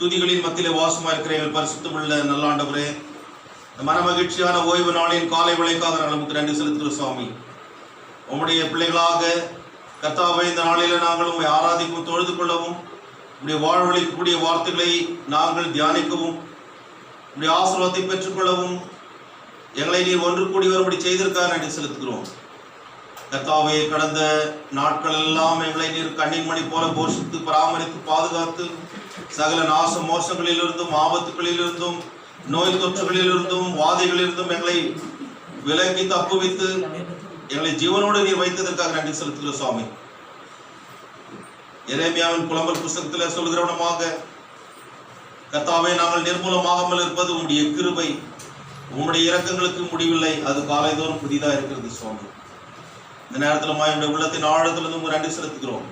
துதிகளின் மத்தியிலே வாசமா இருக்கிற எங்கள் பரிசுத்தமுள்ள நல்லாண்டவரே, இந்த மன மகிழ்ச்சியான ஓய்வு நாளின் காலை வேளைக்காக நாங்கள் நமக்கு நன்றி செலுத்துகிறோம் சுவாமி. உம்முடைய பிள்ளைகளாக கர்த்தாவே, இந்த நாளில் நாங்கள் உம்மை ஆராதிக்கவும் தொழுது கொள்ளவும், உம்முடைய வாழ்வழிக்கக்கூடிய வார்த்தைகளை நாங்கள் தியானிக்கவும், உம்முடைய ஆசீர்வாதத்தை பெற்றுக்கொள்ளவும் எங்களை நீர் ஒன்று கூடி வரும்படி செய்திருக்காக நன்றி செலுத்துகிறோம். கர்த்தாவே, கடந்த நாட்கள் எல்லாம் எங்களை நீர் கண்ணின் மணி போல போஷித்து பராமரித்து பாதுகாத்து சகல நாச மோசங்களிலிருந்தும் ஆபத்துகளிலிருந்தும் நோய் தொற்றுகளிலிருந்தும் வாதைகளிலிருந்தும் எங்களை விலக்கி தப்புவித்து எங்களை ஜீவனோடு நீர் வைத்ததற்காக நன்றி செலுத்துகிறோம் சுவாமி. எரேமியாவின் புலம்பல் புஸ்தகத்தில் சொல்கிறவனமாக, கர்த்தாவே, நாங்கள் நிர்மூலமாகாமல் இருப்பது உம்முடைய கிருபை, உம்முடைய இரக்கங்களுக்கு முடிவில்லை, அது காலைதோறும் புதிதாக இருக்கிறது சுவாமி. இந்த நேரத்தில் என்னுடைய உள்ளத்தின் ஆழத்திலிருந்து நன்றி செலுத்துகிறோம்.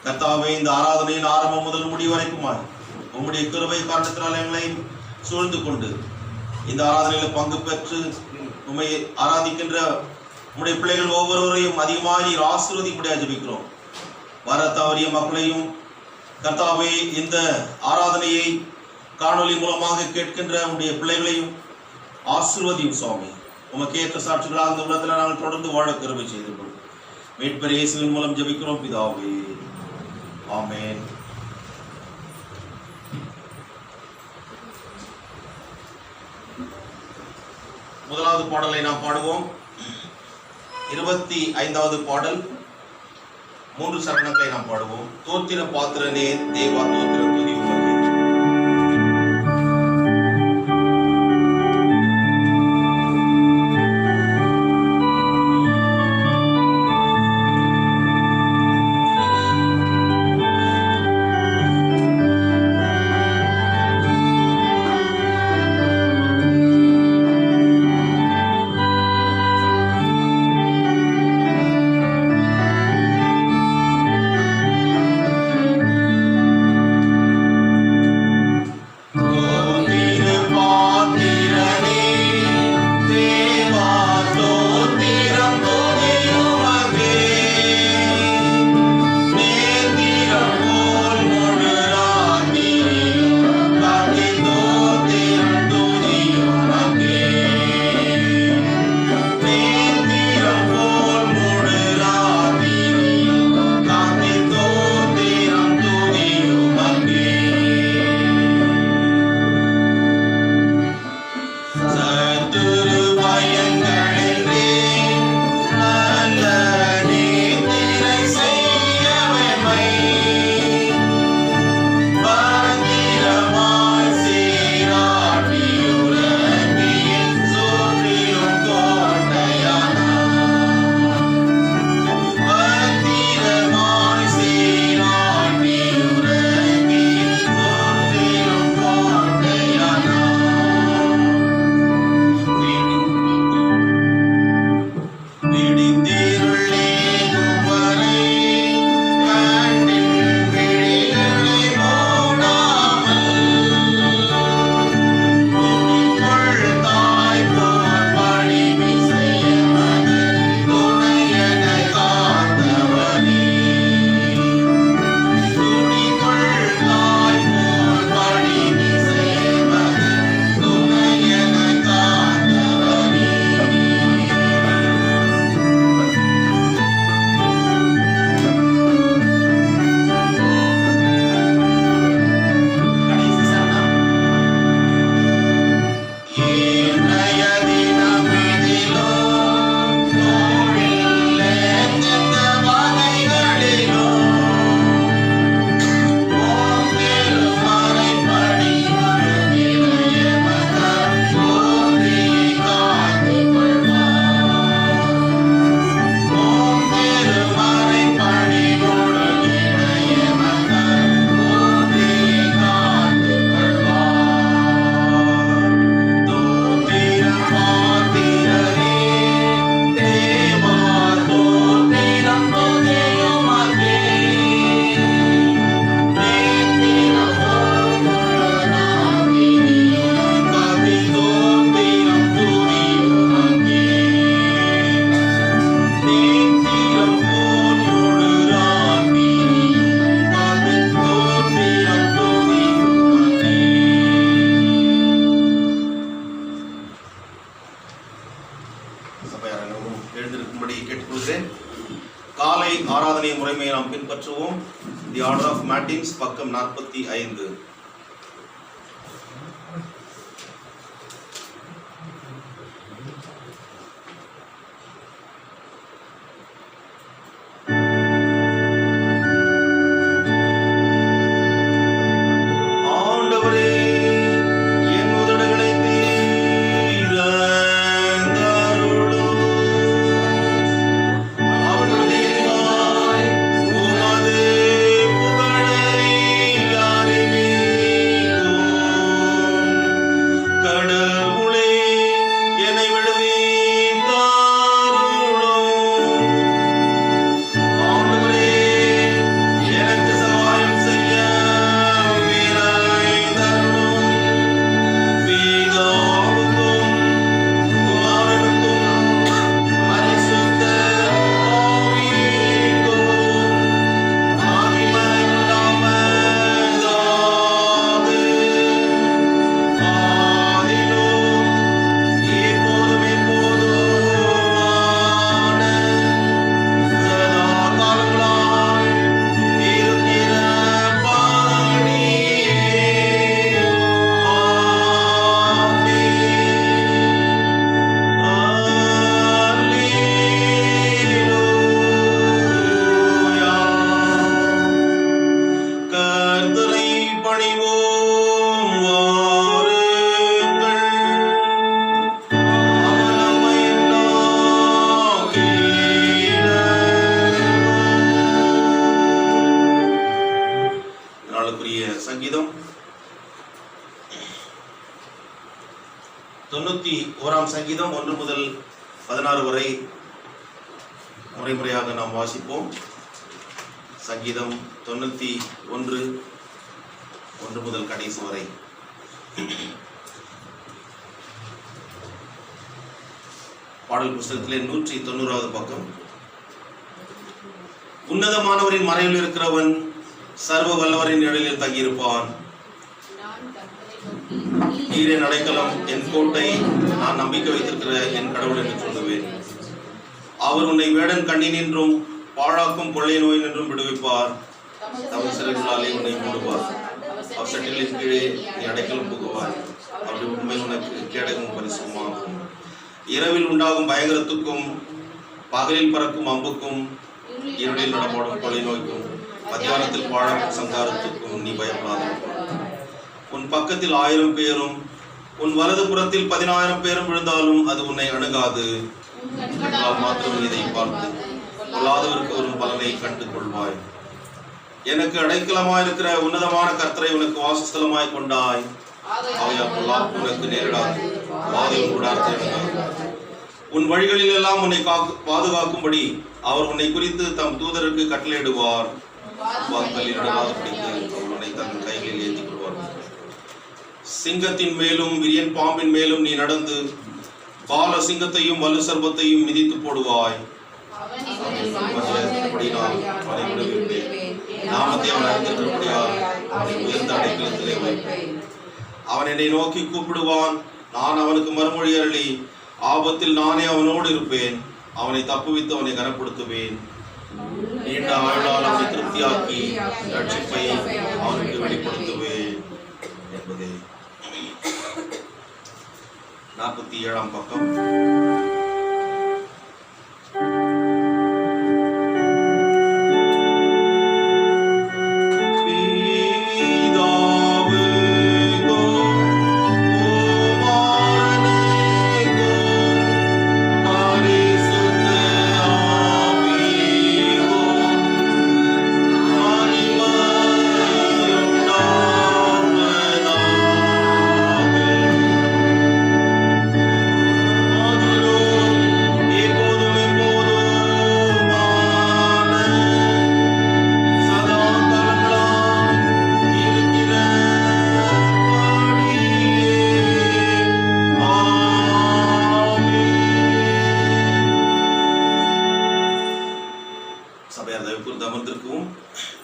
கர்த்தாவே, இந்த ஆராதனையின் ஆரம்பம் முதல் முடிவு வரைக்குமாய் உம்முடைய கிருபை காரணத்தினால் எங்களை சூழ்ந்து கொண்டு இந்த ஆராதனையில் பங்கு பெற்று உம்மை ஆராதிக்கின்ற உம்முடைய பிள்ளைகள் ஒவ்வொருவரையும் அதிகமாக நீர் ஆசீர்வதிக்கும்படியாக ஜெபிக்கிறோம். வர தவறிய மக்களையும் கர்த்தாவே, இந்த ஆராதனையை காணொலி மூலமாக கேட்கின்ற உம்முடைய பிள்ளைகளையும் ஆசீர்வதியும் சுவாமி. உமக்கு ஏற்ற சாட்சிகளாக இந்த உள்ளத்தில் நாங்கள் தொடர்ந்து வாழ கிருபை செய்து கொள்வோம். மீட்பர் இயேசுவின் மூலம் ஜெபிக்கிறோம் பிதாவே, ஆமென். முதலாவது பாடலை நாம் பாடுவோம். 25வது பாடல் 3 சரணங்களை நாம் பாடுவோம். தோத்திர பாத்திரனே தேவா தோத்திர துதி உமக்கே. சபையார் அனைவரும் எழுந்திருக்கும்படி கேட்டுக்கொள்கிறேன். காலை ஆராதனை முறைமையை நாம் பின்பற்றுவோம். தி ஆர்டர் ஆஃப் மேட்டின்ஸ், பக்கம் 45. சங்கீதம் 91 சங்கீதம் 1 முதல் 16 வரை முறையாக நாம் வாசிப்போம். சங்கீதம் 91 1 முதல் கடைசி வரை. பாடல் புஸ்தகத்திலே 190வது பக்கம். உன்னதமானவரின் மறைவில் இருக்கிறவன் சர்வ வல்லவரின் நிழலில் தங்கியிருப்பான். நீரே அடைக்கலம், என் கோட்டை, நான் நம்பிக்கை வைத்திருக்கிற என் கடவுள் என்று சொல்லுவேன். அவர் உன்னை வேடன் கண்ணினின்றும் பாழாக்கும் கொள்ளை நோய் நின்றும் விடுவிப்பார். தமது சிறகுகளாலே உன்னை மூடுவார். அவர் சட்டிலின் கீழே நீ அடைக்கலம் புகுவார். அவருடைய உண்மை உனக்கு கேடகம் பரிசுமாகும். இரவில் உண்டாகும் பயங்கரத்துக்கும் பகலில் பறக்கும் அம்புக்கும் இருளில் நடமாடும் கொள்ளை நோய்க்கும் மத்தியானத்தில் பாழாக்கும் சங்காரத்துக்கும் நீ பயப்படாத. உன் பக்கத்தில் 1000 பேரும் உன் வலது புறத்தில் 10,000 பேரும் விழுந்தாலும் அது உன்னை அணுகாது. மாத்திரம் இதை பார்த்து கொள்ளாதவருக்கு ஒரு பலனை கண்டு கொள்வாய். எனக்கு அடைக்கலமாயிருக்கிற உன்னதமான கர்த்தரை உனக்கு வாசஸ்தலமாய் கொண்டாய். ஆகையால் பொல்லாப்பு உனக்கு நேரிடாது, வாதையும் கூடாது. உன் வழிகளில் எல்லாம் உன்னை பாதுகாக்கும்படி அவர் உன்னை குறித்து தம் தூதருக்கு கட்டளையிடுவார். உன்னை தன் கைகளில் ஏற்றிக் கொள்வார். சிங்கத்தின் மேலும் விரியன் பாம்பின் மேலும் நீ நடந்து பால சிங்கத்தையும் வலு சர்பத்தையும் மிதித்து போடுவாய். நாமத்தை அவன் அறிந்திருக்கிறபடியால் அவனை உயர்ந்த அடைக்கலத்திலே வைப்பேன். அவன் என்னை நோக்கி கூப்பிடுவான், நான் அவனுக்கு மறுமொழி அருளி ஆபத்தில் நானே அவனோடு இருப்பேன். அவனை தப்புவித்து அவனை கனப்படுத்துவேன். நீண்ட ஆயுளால் அவனை திருப்தியாக்கி ரட்சிப்பை அவனுக்கு வெளிப்படுத்துவேன் என்பதே. 47ஆம் பக்கம்.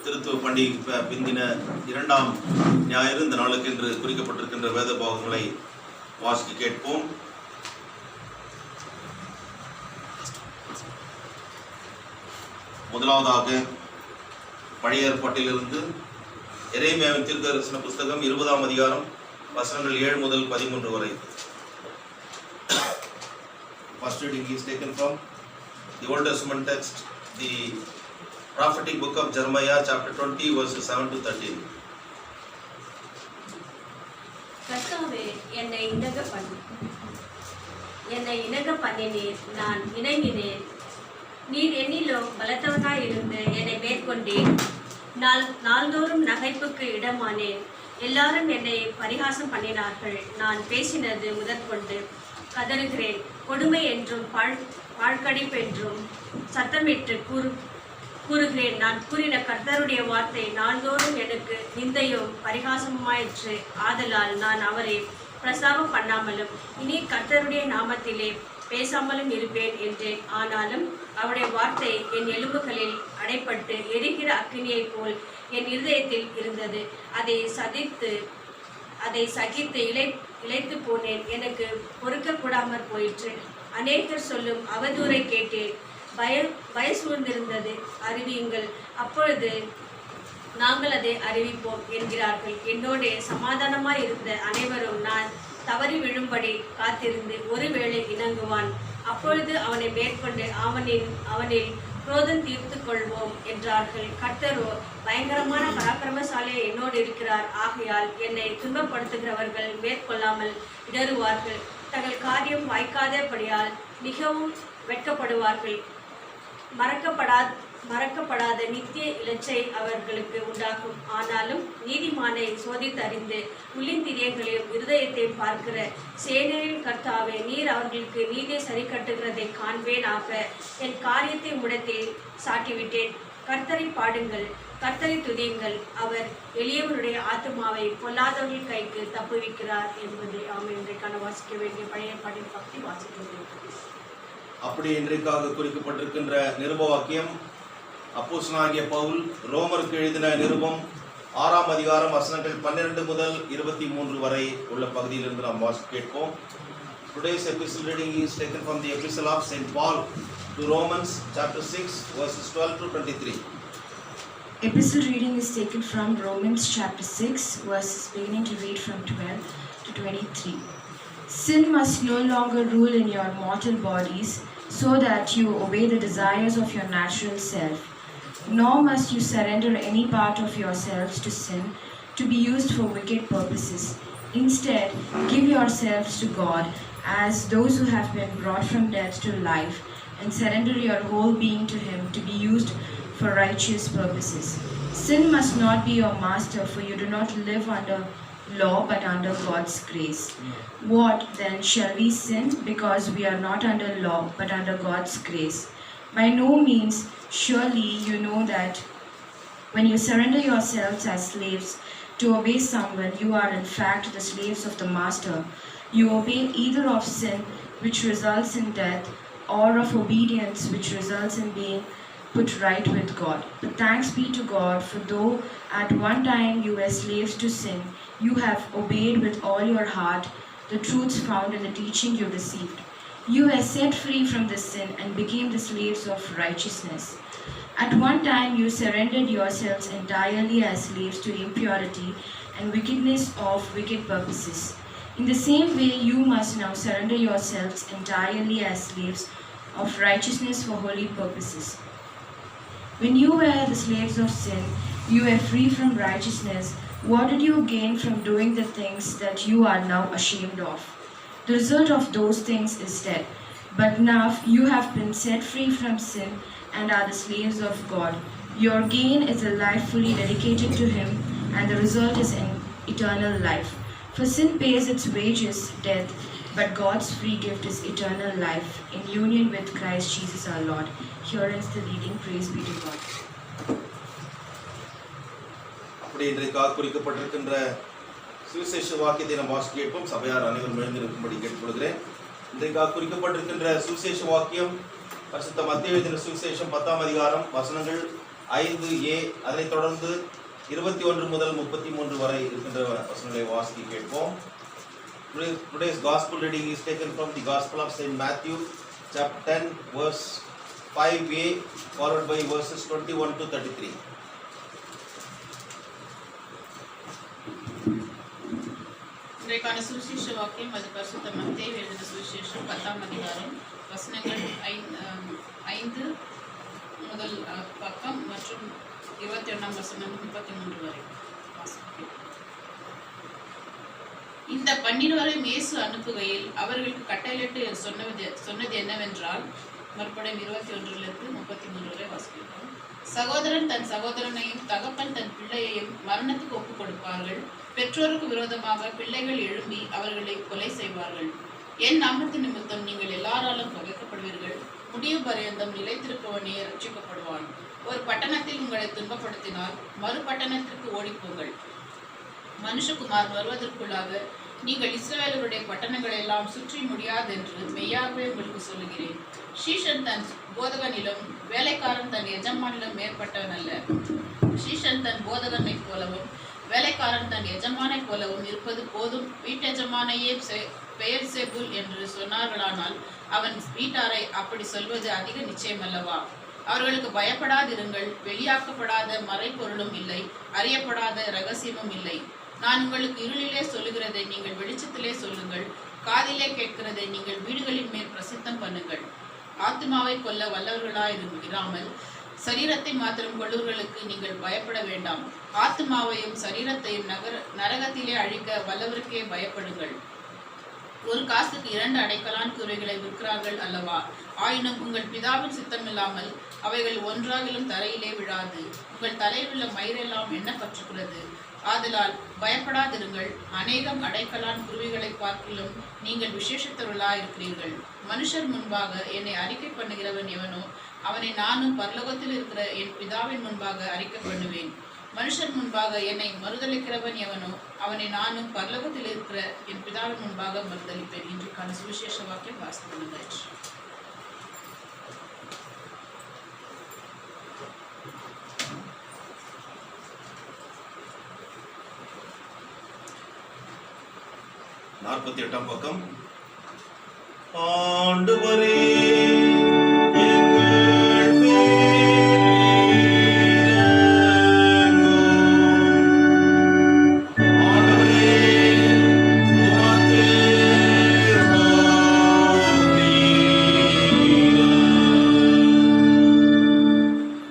திருத்துவ பண்டிகை பிந்தின 2ஆம் ஞாயிறு இந்த நாளுக்கு என்று குறிக்கப்பட்டிருக்கின்ற வேத பாகங்களை வாசிக்க கேட்போம். முதலாவதாக பழைய ஏற்பாட்டிலிருந்து எரேமியாவின் தீர்க்கதரிசன புஸ்தகம் 20ஆம் அதிகாரம் வசனங்கள் 7 முதல் 13 வரை. First reading is taken from the Old Testament text, the prophetic book of Jeremiah, chapter 20, verses 7 to 13. கர்த்தாவே, என்னை இணங்க பண்ணினீர், நான் இணங்கினேன். நீர் என்னிலோ பலத்தவனாய் இருந்து என்னை மேற்கொண்டேன். நாள்தோறும் நகைப்புக்கு இடமானேன். எல்லாரும் என்னை பரிகாசம் பண்ணினார்கள். நான் பேசினது முதற்கொண்டு கதறுகிறேன். கொடுமை என்றும் பாழ்கடிப்பென்றும் சத்தமிட்டு கூறுகிறேன். நான் கூறின கர்த்தருடைய வார்த்தை நாள்தோறும் எனக்கு நிந்தையும் பரிகாசமாயிற்று. ஆதலால் நான் அவரை பிரஸ்தாபம் பண்ணாமலும் இனி கர்த்தருடைய நாமத்திலே பேசாமலும் இருப்பேன் என்றேன். ஆனாலும் அவருடைய வார்த்தை என் எலும்புகளில் அடைப்பட்டு எரிகிற அக்கினியைப் போல் என் இருதயத்தில் இருந்தது. அதை சகித்து இழைத்து போனேன். எனக்கு பொறுக்கக்கூடாமற் போயிற்று. அநேகர் சொல்லும் அவதூறை கேட்டேன். பயசூழ்ந்திருந்தது. அறிவியுங்கள், அப்பொழுது நாங்கள் அதை அறிவிப்போம் என்கிறார்கள். என்னோட சமாதானமாய் இருந்த அனைவரும் நான் தவறி விழும்படி காத்திருந்து ஒருவேளை இணங்குவான். அப்பொழுது அவனை மேற்கொண்டு அவனில் குரோதம் தீர்த்து கொள்வோம் என்றார்கள். கர்த்தரோ பயங்கரமான பராக்கிரமசாலியை என்னோடு இருக்கிறார். ஆகையால் என்னை துன்பப்படுத்துகிறவர்கள் மேற்கொள்ளாமல் இடறுவார்கள். தங்கள் காரியம் வாய்க்காதபடியால் மிகவும் வெட்கப்படுவார்கள். மறக்கப்படாத நித்திய இலச்சை அவர்களுக்கு உண்டாகும். ஆனாலும் நீதிமானை சோதித்தறிந்து உள்ளிந்திரியங்களையும் இருதயத்தையும் பார்க்கிற சேனையின் கர்த்தாவே, நீர் அவர்களுக்கு நீதியை சரி கட்டுகிறதை காண்பேனாக. என் காரியத்தை முடத்தில் சாட்டிவிட்டேன். கர்த்தரை பாடுங்கள், கர்த்தரை துதியுங்கள். அவர் எளியவருடைய ஆத்துமாவை பொல்லாதவர்கள் கைக்கு தப்புவிக்கிறார் என்பது ஆமென். இன்றைக்கான வாசிக்க வேண்டிய பழைய பாட்டின் பக்தி வாசிக்கிறது. அப்படி இன்றைக்காக குறிக்கப்பட்டிருக்கின்ற நிருப வாக்கியம் அப்போஸ்தலனாகிய பவுல் ரோமருக்கு எழுதின நிருபம் 6ஆம் அதிகாரம் வசனங்கள் 12 முதல் 23 வரை உள்ள பகுதியிலிருந்து நாம் வாசிக்க கேட்போம். Today's epistle reading is taken from the epistle of St. Paul to Romans, chapter 6, verses 12 to 23. Epistle reading is taken from Romans chapter 6, verses beginning to read from 12 to 23. Sin must no longer rule in your mortal bodies, so that you obey the desires of your natural self. Nor must you surrender any part of yourselves to sin to be used for wicked purposes. Instead, give yourselves to God as those who have been brought from death to life, and surrender your whole being to Him to be used for righteous purposes. Sin must not be your master, for you do not live under law but under God's grace. What then, shall we sin because we are not under law but under God's grace? By no means. Surely you know that when you surrender yourselves as slaves to obey someone, you are in fact the slaves of the master. You obey either of sin, which results in death, or of obedience, which results in being put right with God. But thanks be to God, for though at one time you were slaves to sin, you have obeyed with all your heart the truths found in the teaching you received. You were set free from this sin and became the slaves of righteousness. At one time you surrendered yourselves entirely as slaves to impurity and wickedness of wicked purposes. In the same way, you must now surrender yourselves entirely as slaves of righteousness for holy purposes. When you were the slaves of sin, you were free from righteousness. What did you gain from doing the things that you are now ashamed of? The result of those things is death. But now you have been set free from sin and are the slaves of God. Your gain is a life fully dedicated to Him, and the result is an eternal life. For sin pays its wages, death, but God's free gift is eternal life in union with Christ Jesus our Lord. Here ends the reading. Praise be to God. அப்படி இன்றைக்காக குறிக்கப்பட்டிருக்கின்ற சுவிசேஷ வாக்கியத்தை நாம் வாசிக்க கேட்போம். சபையார் அனைவரும் எழுந்திருக்கும்படி கேட்டுக்கொள்கிறேன். இன்றைக்காக குறிக்கப்பட்டிருக்கின்ற சுவிசேஷ வாக்கியம் பரிசுத்த மத்தேயு எழுதின சுவிசேஷம் 10ஆம் அதிகாரம் வசனங்கள் 5a, அதனைத் தொடர்ந்து 21 முதல் 33 வரை இருக்கின்ற வசனங்களை வாசிக்க கேட்போம். Today's gospel reading is taken from the Gospel of St. Matthew, chapter 10, verse 5a followed by verses 21 to 33. இன்றைக்கான சுவிசேஷ வாக்கியம் அது பரிசுத்த மத்தேயு எழுதின சுவிசேஷம் 10ஆம் அதிகாரம் வசனங்கள் 5 முதல் பக்கம் மற்றும் 21ஆம் வசனம் 33 வரை வாசிக்கிறேன். இந்த 12 இயேசு அனுப்புகையில் அவர்களுக்கு கட்டளையிட்டு சொன்னது என்னவென்றால், மறுபடியும் 21 33 வரை வாசிக்கிறோம். சகோதரன் தன் சகோதரனையும் தகப்பன் தன் பிள்ளையையும் மரணத்துக்கு ஒப்புக் கொடுப்பார்கள். பெற்றோருக்கு விரோதமாக பிள்ளைகள் எழும்பி அவர்களை கொலை செய்வார்கள். என் நாமத்து நிமித்தம் நீங்கள் எல்லாராலும் பகைக்கப்படுவீர்கள். முடிவு பரியந்தம் நிலைத்திருப்பவனே ரட்சிக்கப்படுவான். ஒரு பட்டணத்தில் உங்களை துன்பப்படுத்தினால் மறு பட்டணத்திற்கு ஓடிப்போங்கள். மனுஷகுமார் வருவதற்குள்ளாக நீங்கள் இஸ்ரவேலருடைய பட்டணங்களை எல்லாம் சுற்றி முடியாதென்று மெய்யாகவே உங்களுக்கு சொல்லுகிறேன். சீஷன் தன் போதகனிலும் வேலைக்காரன் தன் எஜமானிலும் மேற்பட்டவன் அல்ல. சீஷன் தன் போதகனை போலவும் வேலைக்காரன் தன் எஜமானை போலவும் இருப்பது போதும். வீட்டெஜமானையே பெயர் செபுல் என்று சொன்னார்களானால் அவன் வீட்டாரை அப்படி சொல்வது அதிக நிச்சயம் அல்லவா? அவர்களுக்கு பயப்படாதிருங்கள். வெளியாக்கப்படாத மறைபொருளும் இல்லை, அறியப்படாத இரகசியமும் இல்லை. நான் உங்களுக்கு இருளிலே சொல்லுகிறதை நீங்கள் வெளிச்சத்திலே சொல்லுங்கள், காதிலே கேட்கிறதை நீங்கள் வீடுகளின் மேல் பிரசித்தம் பண்ணுங்கள். ஆத்மாவை கொல்ல வல்லவர்களாயிராமல் சரீரத்தை மாத்திரம் கொள்ளுவர்களுக்கு நீங்கள் பயப்பட வேண்டாம். ஆத்மாவையும் சரீரத்தையும் நரகத்திலே அழிக்க வல்லவருக்கே பயப்படுங்கள். ஒரு காசுக்கு 2 அடைக்கலான் குதிரைகளை விற்கிறார்கள் அல்லவா? ஆயினும் உங்கள் பிதாவின் சித்தமில்லாமல் அவைகள் ஒன்றாகிலும் தரையிலே விழாது. உங்கள் தலையில் உள்ள மயிரெல்லாம் எண்ணப்பட்டிருக்கிறது. ஆதலால் பயப்படாதிருங்கள். அநேகம் அடைக்கலான் குருவிகளை பார்க்கிலும் நீங்கள் விசேஷத்தவர்களாயிருக்கிறீர்கள். மனுஷர் முன்பாக என்னை அறிக்கை பண்ணுகிறவன் எவனோ அவனை நானும் பரலோகத்தில் இருக்கிற என் பிதாவின் முன்பாக அறிக்கை பண்ணுவேன். மனுஷர் முன்பாக என்னை மறுதளிக்கிறவன் எவனோ அவனை நானும் பரலோகத்தில் இருக்கிற என் பிதாவின் முன்பாக மறுதளிப்பேன். இன்றைக்கான சுவிசேஷ வாக்கியம் வாசித்து நாற்பத்தி 8ஆம் பக்கம். ஆண்டவரே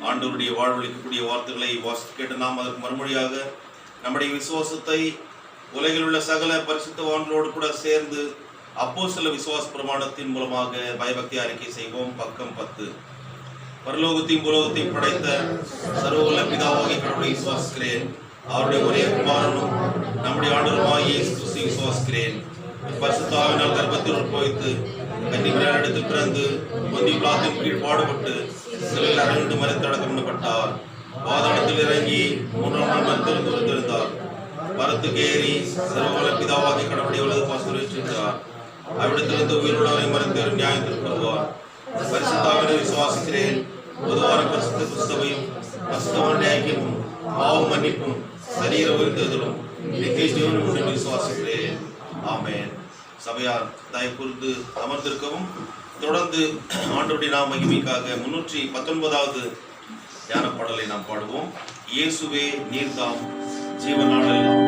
ஆண்டவருடைய வாழ்வளிக்கக்கூடிய வார்த்தைகளை கேட்டு நாம் அதற்கு மறுமொழியாக நம்முடைய விசுவாசத்தை உலகில் உள்ள சகல பரிசுத்தவான்களோடு கூட சேர்ந்து அப்போஸ்தல விசுவாச பிரமாணத்தின் மூலமாக பயபக்தி அறிக்கை செய்வோம். பக்கம் 10. பரலோகத்தையும் உலகத்தையும் படைத்த சர்வவல்ல பிதாவாகிய கடவுளை விசுவாசிக்கிறேன். அவருடைய ஒரே குமாரனும் நம்முடைய ஆண்டவருமாகிய இயேசு கிறிஸ்துவை விசுவாசிக்கிறேன். பரிசுத்த ஆவியினால் கர்ப்பத்தில் உட்பவித்து கன்னிமரியாளிடத்தில் பிறந்து பொந்திய பிலாத்தின் கீழ் பாடுபட்டு சிலுவையில் அறையுண்டு மரித்தடக்கம் பண்ணப்பட்டார். பாதாளத்தில் இறங்கி 3ஆம் நாள் மரித்தெழுந்து உயிர்த்தெழுந்தார். மரத்துக்கு ஏறி சர்வவல்ல பிதாவாகிய கடவுளுடைய வலது பாசத்தில் வீற்றிருக்கிறார். அவ்விடத்திலிருந்து உயிருள்ளவரை மரித்தோர் நியாயத்திற்கு வருவார். பரிசுத்த ஆவியை விசுவாசிக்கிறேன். பொதுவான பரிசுத்த கிறிஸ்துவையும் பரிசுத்தவானுடைய ஐக்கியமும் பாவ மன்னிப்பும் சரீர உயிர்த்தெழுதலும் நித்திய ஜீவனும் உண்டு விசுவாசிக்கிறேன். ஆமென். சபையார் தயவு கூர்ந்து அமர்ந்திருக்கவும். தொடர்ந்து ஆண்டவருடைய நாம மகிமைக்காக 319வது தியான பாடலை நாம் பாடுவோம். இயேசுவே நீர்தாம் ஜீவனாளெல்லாம்.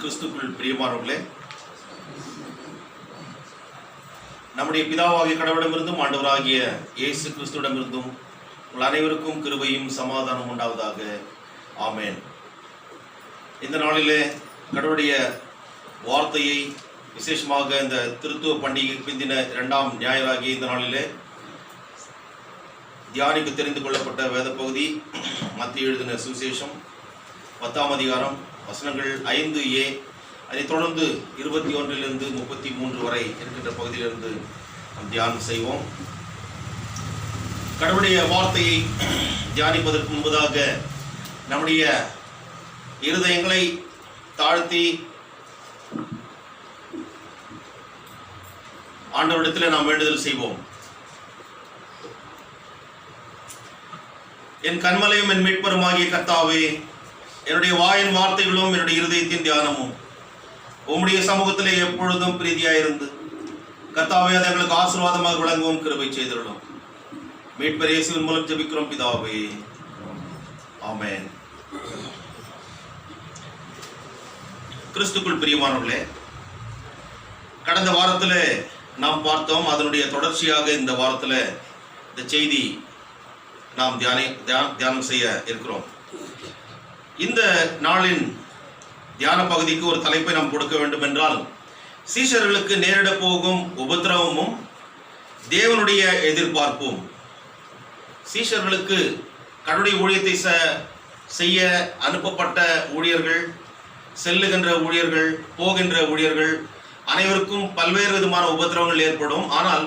கிறிஸ்துக்குள் பிரியமானவர்களே, நம்முடைய பிதாவாகிய கடவுளிடமிருந்தும் ஆண்டவராகிய இயேசு கிறிஸ்துவிடமிருந்தும் உங்கள் அனைவருக்கும் கிருபையும் சமாதானம் உண்டாவதாக. ஆமென். இந்த நாளிலே கடவுளுடைய வார்த்தையை விசேஷமாக இந்த திருத்துவ பண்டிகை பிந்தின 2ஆம் ஞாயிறாகிய இந்த நாளிலே தியானிக்கு தெரிந்து கொள்ளப்பட்ட வேத பகுதி மத்திய எழுதின சுவிசேஷம் 10ஆம் அதிகாரம் வசனங்கள் 5a, அதைத் தொடர்ந்து 21 33 வரை இருக்கின்ற பகுதியிலிருந்து நாம் தியானம் செய்வோம். கடவுளுடைய வார்த்தையை தியானிப்பதற்கு முன்பதாக நம்முடைய இருதயங்களை தாழ்த்தி ஆண்டவரிடத்தில் நாம் வேண்டுதல் செய்வோம். என் கன்மலையும் என் மீட்பருமாகிய கர்த்தாவே, என்னுடைய வாயின் வார்த்தைகளும் என்னுடைய இருதயத்தின் தியானமும் உம்முடைய சமூகத்திலே எப்பொழுதும் பிரீதியாயிருந்து கர்த்தாவே அதை எங்களுக்கு ஆசீர்வாதமாக விளங்கவும் கிருபை செய்துள்ளோம். மீட்பர் இயேசுவின் மூலம் ஜெபிக்கிறோம் பிதாவே, ஆமென். கிறிஸ்துக்குள் பிரியமானவர்களே, கடந்த வாரத்தில் நாம் பார்த்தோம். அதனுடைய தொடர்ச்சியாக இந்த வாரத்தில் இந்த செய்தி நாம் தியானம் செய்ய இருக்கிறோம். இந்த நாளின் தியான பகுதிக்கு ஒரு தலைப்பை நாம் கொடுக்க வேண்டும் என்றால், சீஷர்களுக்கு நேரிட போகும் உபத்திரவமும் தேவனுடைய எதிர்பார்ப்பும். சீஷர்களுக்கு கடவுளுடைய ஊழியத்தை செய்ய அனுப்பப்பட்ட ஊழியர்கள், செல்லுகின்ற ஊழியர்கள், போகின்ற ஊழியர்கள் அனைவருக்கும் பல்வேறு விதமான உபத்திரவங்கள் ஏற்படும். ஆனால்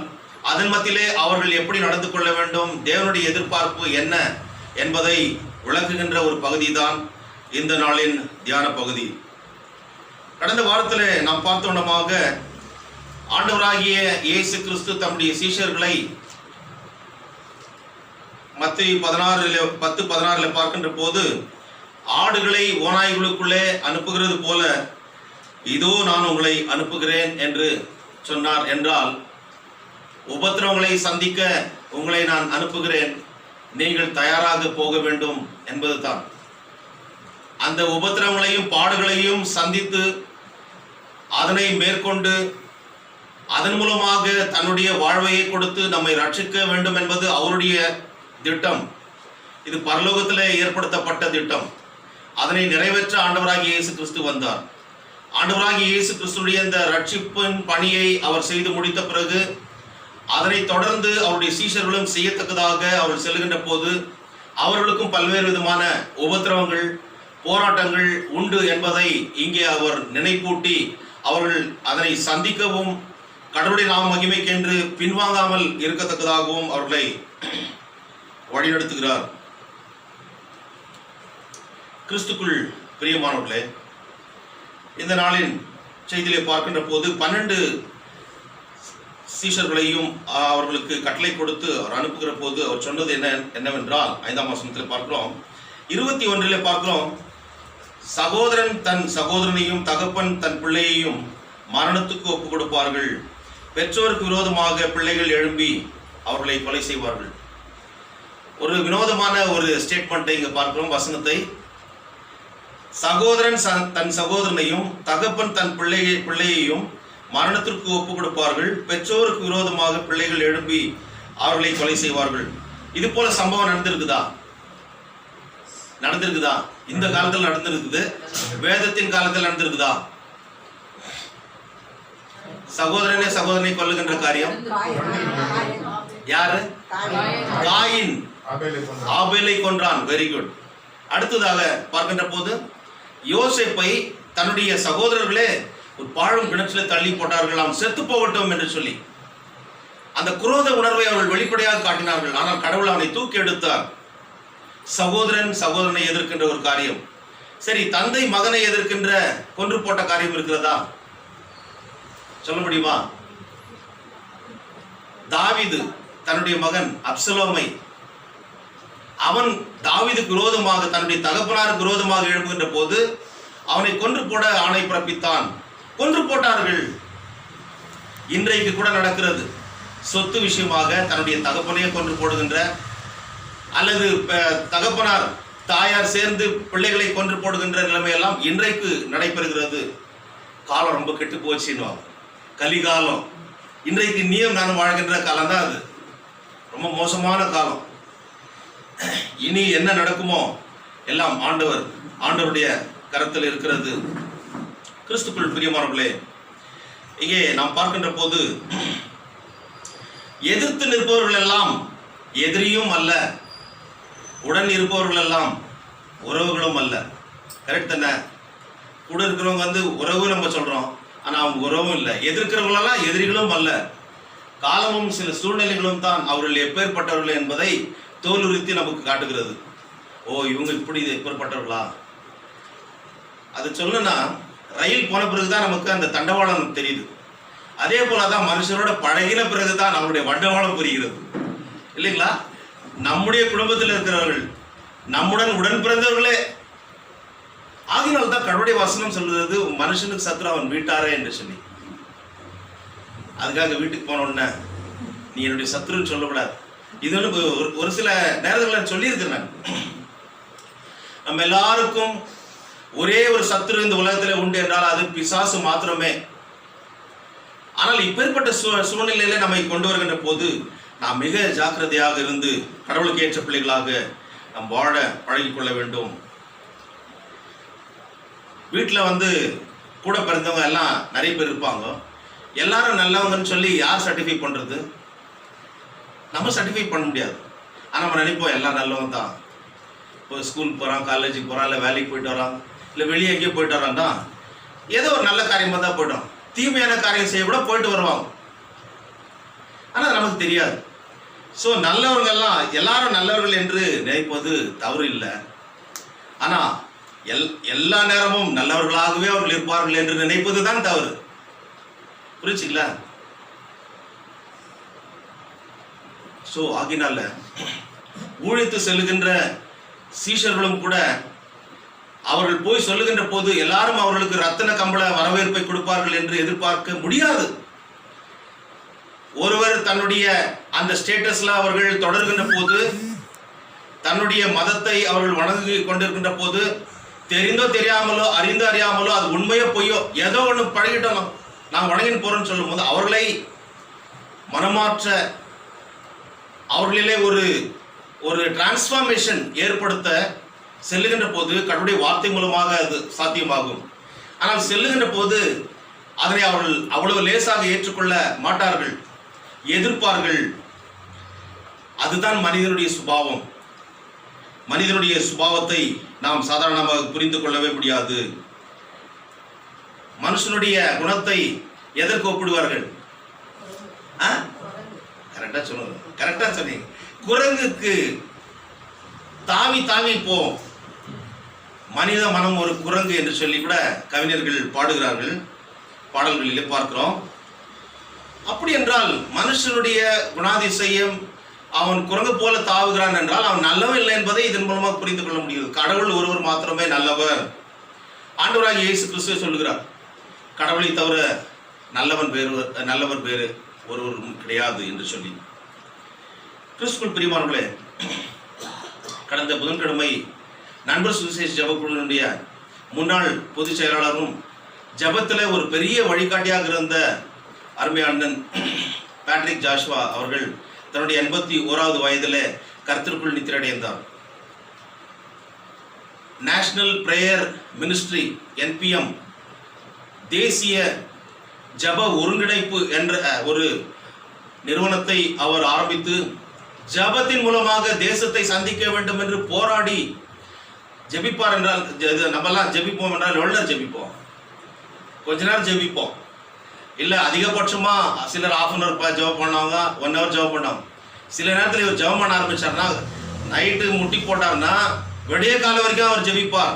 அதன் மத்தியிலே அவர்கள் எப்படி நடந்து கொள்ள வேண்டும், தேவனுடைய எதிர்பார்ப்பு என்ன என்பதை விளக்குகின்ற ஒரு பகுதி தான் இந்த நாளின் தியான பகுதி. கடந்த வாரத்தில் நாம் பார்த்தோன்னமாக ஆண்டவராகிய இயேசு கிறிஸ்து தம்முடைய சீஷர்களை மத்தேயு 10:16 பார்க்கின்ற போது, ஆடுகளை ஓநாய்களுக்குள்ளே அனுப்புகிறது போல இதோ நான் உங்களை அனுப்புகிறேன் என்று சொன்னார். என்றால் உபத்திரவங்களை சந்திக்க உங்களை நான் அனுப்புகிறேன், நீங்கள் தயாராக போக வேண்டும் என்பது தான். அந்த உபத்திரவங்களையும் பாடுகளையும் சந்தித்து அதனை மேற்கொண்டு அதன் மூலமாக தன்னுடைய வாழ்வையை கொடுத்து நம்மை ரட்சிக்க வேண்டும் என்பது அவருடைய திட்டம். இது பரலோகத்திலே ஏற்படுத்தப்பட்ட திட்டம். அதனை நிறைவேற்ற ஆண்டவராகிய இயேசு கிறிஸ்து வந்தார். ஆண்டவராகிய இயேசு கிறிஸ்துடைய இந்த ரட்சிப்பின் பணியை அவர் செய்து முடித்த பிறகு அதனை தொடர்ந்து அவருடைய சீஷர்களும் செய்யத்தக்கதாக அவர் செல்கின்ற போது அவர்களுக்கும் பல்வேறு விதமான உபத்திரவங்கள், போராட்டங்கள் உண்டு என்பதை இங்கே அவர் நினைப்பூட்டி அவர்கள் அதனை சந்திக்கவும் கடவுளுடைய நாம மகிமைக்கென்று பின்வாங்காமல் இருக்கத்தக்கதாகவும் அவர்களை வழிநடத்துகிறார். கிறிஸ்துக்குள் பிரியமானவர்களே, இந்த நாளின் செய்தியிலே பார்க்கின்ற போது 12 சீஷர்களையும் அவர்களுக்கு கட்டளை கொடுத்து அவர் அனுப்புகிற போது அவர் சொன்னது என்னவென்றால் 5ஆம் வசனத்தில் பார்க்கிறோம். 21 பார்க்கிறோம், சகோதரன் தன் சகோதரனையும் தகப்பன் தன் பிள்ளையையும் மரணத்துக்கு ஒப்புக் கொடுப்பார்கள், பெற்றோருக்கு விரோதமாக பிள்ளைகள் எழும்பி அவர்களை கொலை செய்வார்கள். ஒரு வினோதமான ஒரு ஸ்டேட்மெண்ட்டை இங்கே பார்க்கிறோம். வசனத்தை, சகோதரன் தன் சகோதரனையும் தகப்பன் தன் பிள்ளையையும் மரணத்திற்கு ஒப்புக் கொடுப்பார்கள், பெற்றோருக்கு விரோதமாக பிள்ளைகள் எழும்பி அவர்களை கொலை செய்வார்கள். இது போல சம்பவம் நடந்திருக்குதா? இந்த காலத்தில் நடந்திருக்குது. வேதத்தின் காலத்தில் நடந்திருக்குதா? சகோதரனை கொல்லுகின்ற காரியம் யாரு? காயின் ஆபேலை கொன்றான். Very good. அடுத்ததாக பார்க்கின்ற போது யோசேப்பை தன்னுடைய சகோதரர்களே ஒரு பாழும் கிணற்றில் தள்ளி போட்டார்கள், அவன் செத்து போகட்டும் என்று சொல்லி. அந்த குரோத உணர்வை அவர்கள் வெளிப்படையாக காட்டினார்கள். ஆனால் கடவுள் அவனை தூக்கி எடுத்தார். சகோதரனை எதிர்க்கின்ற ஒரு காரியம். சரி, தந்தை மகனை எதிர்க்கின்ற கொன்று போட்ட காரியம் இருக்கிறதா? சொல்ல முடியுமா? தாவீது தன்னுடைய மகன் அப்சலோமை அவன் தாவீதுக்கு விரோதமாக தன்னுடைய தகப்பனாருக்கு விரோதமாக எழுப்புகின்ற போது அவனை கொன்று போட ஆணை பிறப்பித்தான். கொன்று போட்டார்கள். இன்றைக்கு கூட நடக்கிறது. சொத்து விஷயமாக தன்னுடைய தகப்பனையே கொன்று போடுகின்ற, அல்லது தகப்பனார் தாயார் சேர்ந்து பிள்ளைகளை கொன்று போடுகின்ற நிலைமையெல்லாம் இன்றைக்கு நடைபெறுகிறது. காலம் ரொம்ப கெட்டு போச்சுன்னுவாங்க. கலிகாலம். இன்றைக்கு நீயும் நானும் வாழ்கின்ற காலம் தான் அது. ரொம்ப மோசமான காலம். இனி என்ன நடக்குமோ எல்லாம் ஆண்டவருடைய கரத்தில் இருக்கிறது. கிறிஸ்துக்குள் பிரியமானவர்களே, இங்கே நாம் பார்க்கின்ற போது எதிர்த்து நிற்பவர்கள் எல்லாம் எதிரியும் அல்ல, உடன் இருப்பவர்கள் எல்லாம் உறவுகளும் அல்ல. கரெக்ட் தானே? கூட இருக்கிறவங்க உறவு நம்ம சொல்றோம், ஆனா அவங்க உறவும் இல்லை. எதிர்க்கிறவங்களெல்லாம் எதிரிகளும் அல்ல. காலமும் சில சூழ்நிலைகளும் தான் அவர்கள் எப்பேற்பட்டவர்கள் என்பதை தோலுரித்தி நமக்கு காட்டுகிறது. ஓ, இவங்க இப்படி எப்பேற்பட்டவர்களா? அது சொல்லணும்னா ரயில் போன பிறகுதான் நமக்கு அந்த தண்டவாளம் தெரியுது. அதே போலதான் மனுஷனோட பழகின பிறகுதான் அவருடைய வண்டவாளம் புரிகிறது, இல்லைங்களா? நம்முடைய குடும்பத்தில் இருக்கிறவர்கள், நம்முடன் உடன் பிறந்தவர்களே. ஆகினால் தான் கடவுளுடைய வசனம் சொல்லுறது, மனுஷனுக்கு சத்துரு அவன் வீட்டாரே என்று சொல்லி. அதுக்காக வீட்டுக்கு போன உடனே நீ என்னுடைய சத்துருன்னு சொல்லக்கூடாது. இது ஒரு சில நேரங்களில் சொல்லியிருக்கிறேன் நான். நம்ம எல்லாருக்கும் ஒரே ஒரு சத்துரு இந்த உலகத்தில் உண்டு என்றால் அது பிசாசு மாத்திரமே. ஆனால் இப்பேற்பட்ட சூழ்நிலையில நம்மை கொண்டு வருகின்ற போது நாம் மிக ஜாக்கிரதையாக இருந்து கடவுளுக்கு ஏற்ற பிள்ளைகளாக நாம் வாழ பழகிக்கொள்ள வேண்டும். வீட்டில் கூட பிறந்தவங்க எல்லாம் நிறைய பேர் இருப்பாங்க. எல்லாரும் நல்லவங்கன்னு சொல்லி யார் சர்டிஃபை பண்ணுறது? நம்ம சர்டிஃபை பண்ண முடியாது. ஆனால் நம்ம நினைப்போம் எல்லாம் நல்லவங்க தான். இப்போ ஸ்கூலுக்கு போகிறான், காலேஜுக்கு போகிறான், இல்லை வேலைக்கு போயிட்டு வரான், இல்லை வெளியே எங்கேயோ போயிட்டு வரான்னா ஏதோ ஒரு நல்ல காரியமாக தான் போய்ட்டோம். தீமையான காரியம் செய்ய கூட போயிட்டு வருவாங்க. ஆனால் நமக்கு தெரியாது. ஸோ நல்லவர்கள்லாம் எல்லாரும் நல்லவர்கள் என்று நினைப்பது தவறு இல்லை. ஆனால் எல்லா நேரமும் நல்லவர்களாகவே அவர்கள் இருப்பார்கள் என்று நினைப்பது தான் தவறு. புரிச்சுங்களா? ஸோ ஆகினால ஊழித்து செல்லுகின்ற சீஷர்களும் கூட அவர்கள் போய் சொல்லுகின்ற போது எல்லாரும் அவர்களுக்கு ரத்தின கம்பள வரவேற்பை கொடுப்பார்கள் என்று எதிர்பார்க்க முடியாது. ஒருவர் தன்னுடைய அந்த ஸ்டேட்டஸ்ல அவர்கள் தொடர்கின்ற போது, தன்னுடைய மதத்தை அவர்கள் வணங்கி கொண்டிருக்கின்ற போது, தெரிந்தோ தெரியாமலோ அறிந்தோ அறியாமலோ அது உண்மையோ பொய்யோ ஏதோ ஒன்று பழகிட்டோம் நான் வணங்கின்னு போறேன்னு சொல்லும் போது அவர்களை மனமாற்ற, அவர்களிலே ஒரு டிரான்ஸ்ஃபார்மேஷன் ஏற்படுத்த செல்லுகின்ற போது கடவுளுடைய வார்த்தை மூலமாக அது சாத்தியமாகும். ஆனால் செல்லுகின்ற போது அதனை அவர்கள் அவ்வளவு லேசாக ஏற்றுக்கொள்ள மாட்டார்கள், எதிர்ப்பார்கள். அதுதான் மனிதனுடைய சுபாவம். மனிதனுடைய சுபாவத்தை நாம் சாதாரணமாக புரிந்து கொள்ளவே முடியாது. மனுஷனுடைய குணத்தை எதற்கு ஒப்பிடுவார்கள்? கரெக்டா சொல்லுங்க, கரெக்டா சொன்னீங்க. குரங்குக்கு தாவி தாவி போம். மனித மனம் ஒரு குரங்கு என்று சொல்லி கூட கவிஞர்கள் பாடுகிறார்கள், பாடல்களிலே பார்க்கிறோம். அப்படி என்றால் மனுஷனுடைய குணாதிசயம் அவன் குரங்கு போல தாவுகிறான் என்றால் அவன் நல்லவன் இல்லை என்பதை இதன் மூலமாக புரிந்து கொள்ள முடியுது. கடவுள் ஒருவர் மாத்திரமே நல்லவர். ஆண்டவராகிய இயேசு கிறிஸ்து சொல்லுகிறார், கடவுளை தவிர நல்லவர் வேறு ஒருவரும் கிடையாது என்று சொல்லி. கிறிஸ்துவுக்குள் பிரியமானவர்களே, கடந்த புதன்கிழமை நண்பர் சுவிசேஷ ஜபக்குழுவினுடைய முன்னாள் பொதுச் செயலாளரும் ஜபத்தில் ஒரு பெரிய வழிகாட்டியாக இருந்த அருமையானன் பேட்ரிக் ஜாஷ்வா அவர்கள் தன்னுடைய 81வது வயதில் கர்த்தருக்குள் நித்திரையடைந்தார். நேஷனல் பிரேயர் மினிஸ்ட்ரி NPM தேசிய ஜப ஒருங்கிணைப்பு என்ற ஒரு நிறுவனத்தை அவர் ஆரம்பித்து ஜபத்தின் மூலமாக தேசத்தை சந்திக்க வேண்டும் என்று போராடி ஜெபிப்பார் என்றால், நம்மெல்லாம் ஜெபிப்போம் என்றால் எவ்வளோ நேரம் ஜெபிப்போம்? கொஞ்ச நேரம் ஜெபிப்போம். இல்லை அதிகபட்சமாக சிலர் ½ அன் ஹவர் ஜெபம் பண்ணவங்க 1 ஹவர் ஜெபம் பண்ணாங்க. சில நேரத்தில் இவர் ஜெபம் பண்ண ஆரம்பிச்சார்னா நைட்டு முட்டி போட்டார்னா விடிய காலம் வரைக்கும் அவர் ஜெபிப்பார்.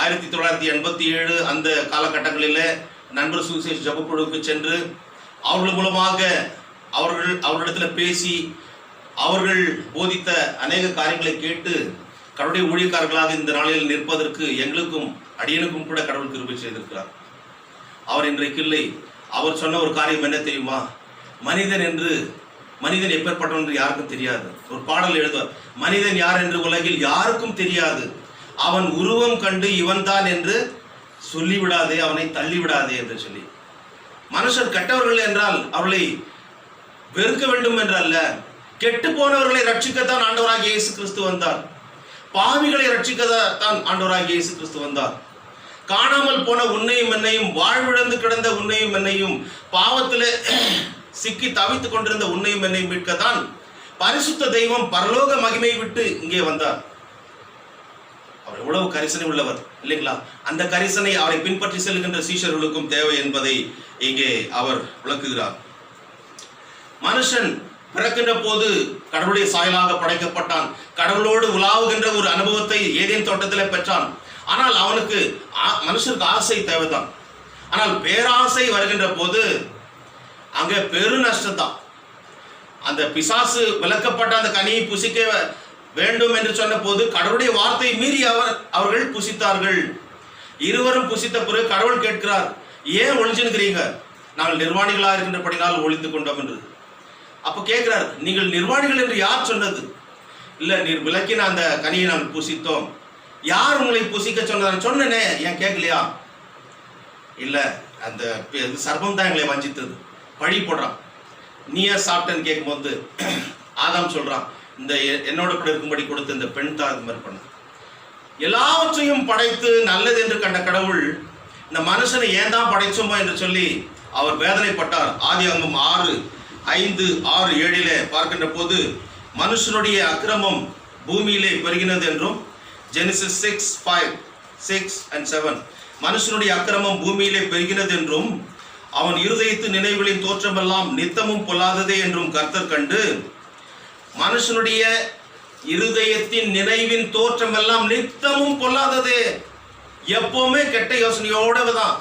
1987 அந்த காலகட்டங்களில் நண்பர் சுவிசேஷ ஜபக்குழுவுக்கு சென்று அவர்கள் மூலமாக அவர்களிடத்தில் பேசி அவர்கள் போதித்த அநேக காரியங்களை கேட்டு கடவுளுடைய ஊழியக்காரர்களாக இந்த நாளில் நிற்பதற்கு எங்களுக்கும் அடியனுக்கும் கூட கடவுள் கிருபை செய்திருக்கிறார். அவர் இன்றைக்கு இல்லை. அவர் சொன்ன ஒரு காரியம் என்ன தெரியுமா? மனிதன் எப்பேற்பட்டவன் என்று யாருக்கும் தெரியாது. ஒரு பாடல் எழுதுவார், மனிதன் யார் என்று உலகில் யாருக்கும் தெரியாது, அவன் உருவம் கண்டு இவன்தான் என்று சொல்லிவிடாதே, அவனை தள்ளிவிடாதே என்று சொல்லி. மனுஷர் கெட்டவர்கள் என்றால் அவர்களை வெறுக்க வேண்டும் என்றல்ல, கெட்டு போனவர்களை ரட்சிக்கத்தான் ஆண்டவராகிய இயேசு கிறிஸ்து வந்தார். பாவிகளை ரட்சிக்கத்தான் ஆண்டவராகிய இயேசு கிறிஸ்து வந்தார். காணாமல் போன உன்னையும் என்னையும், வாழ்விழந்து கிடந்த உன்னையும் என்னையும், பாவத்திலே சிக்கி தவித்துக் கொண்டிருந்த உன்னையும் என்னையும் மீட்கத்தான் பரிசுத்த தெய்வம் பரலோக மகிமை விட்டு இங்கே வந்தார். அவர் எவ்வளவு கரிசனை உள்ளவர் இல்லைங்களா? அந்த கரிசனை அவரை பின்பற்றி செல்கின்ற சீஷர்களுக்கும் தேவை என்பதை இங்கே அவர் விளக்குகிறார். மனுஷன் பிறக்கின்ற போது கடவுளுடைய சாயலாக படைக்கப்பட்டான். கடவுளோடு உலாவுகின்ற ஒரு அனுபவத்தை ஏதேன் தோட்டத்தில் பெற்றான். ஆனால் அவனுக்கு மனுஷனுக்கு ஆசை தேவைதான். ஆனால் பேராசை வருகின்ற போது அங்க பெரு நஷ்டம்தான். அந்த பிசாசு விலக்கப்பட்ட அந்த கனியை புசிக்க வேண்டும் என்று சொன்ன போது கடவுளுடைய வார்த்தை மீறி அவர்கள் புசித்தார்கள். இருவரும் புசித்த பிறகு கடவுள் கேட்கிறார், ஏன் ஒளிஞ்சுக்கிறீங்க? நாங்கள் நிர்வாணிகளா இருக்கின்றபடினால் ஒளிந்து கொண்டோம் என்று. அப்ப கேட்கிறார், நீங்கள் நிர்வாணிகள் என்று யார் சொன்னது? இல்ல, நீர் விளக்கின அந்த கனியை நாங்கள் புசித்தோம். யார் உங்களை புசிக்க சொன்னது? சொன்னனே, ஏன் கேட்கலையா? இல்ல, அந்த சர்ப்பம் தான் எங்களை வஞ்சித்தது. பழி போடுறான். நீ ஏன் சாப்பிட்டேன்னு கேட்கும்போது ஆதாம் சொல்றான், இந்த என்னோட கூட இருக்கும்படி கொடுத்த இந்த பெண் தான் இது மாதிரி பண்ண. எல்லாவற்றையும் படைத்து நல்லது என்று கண்ட கடவுள் இந்த மனுஷனை ஏன் தான் படைச்சோமோ என்று சொல்லி அவர் வேதனைப்பட்டார். ஆதியாகமம் 6:5-6-7 பார்க்கின்ற போது மனுஷனுடைய அக்கிரமம் பூமியிலே பெருகினது என்றும், ஜெனிசிஸ் 6:5-6-7 மனுஷனுடைய அக்கிரமம் பூமியிலே பெருகினது என்றும், அவன் இருதயத்து நினைவுகளின் தோற்றமெல்லாம் நித்தமும் பொல்லாததே என்றும் கர்த்தர் கண்டு, மனுஷனுடைய இருதயத்தின் நினைவின் தோற்றமெல்லாம் நித்தமும் பொல்லாததே, எப்பவுமே கெட்ட யோசனையோட தான்.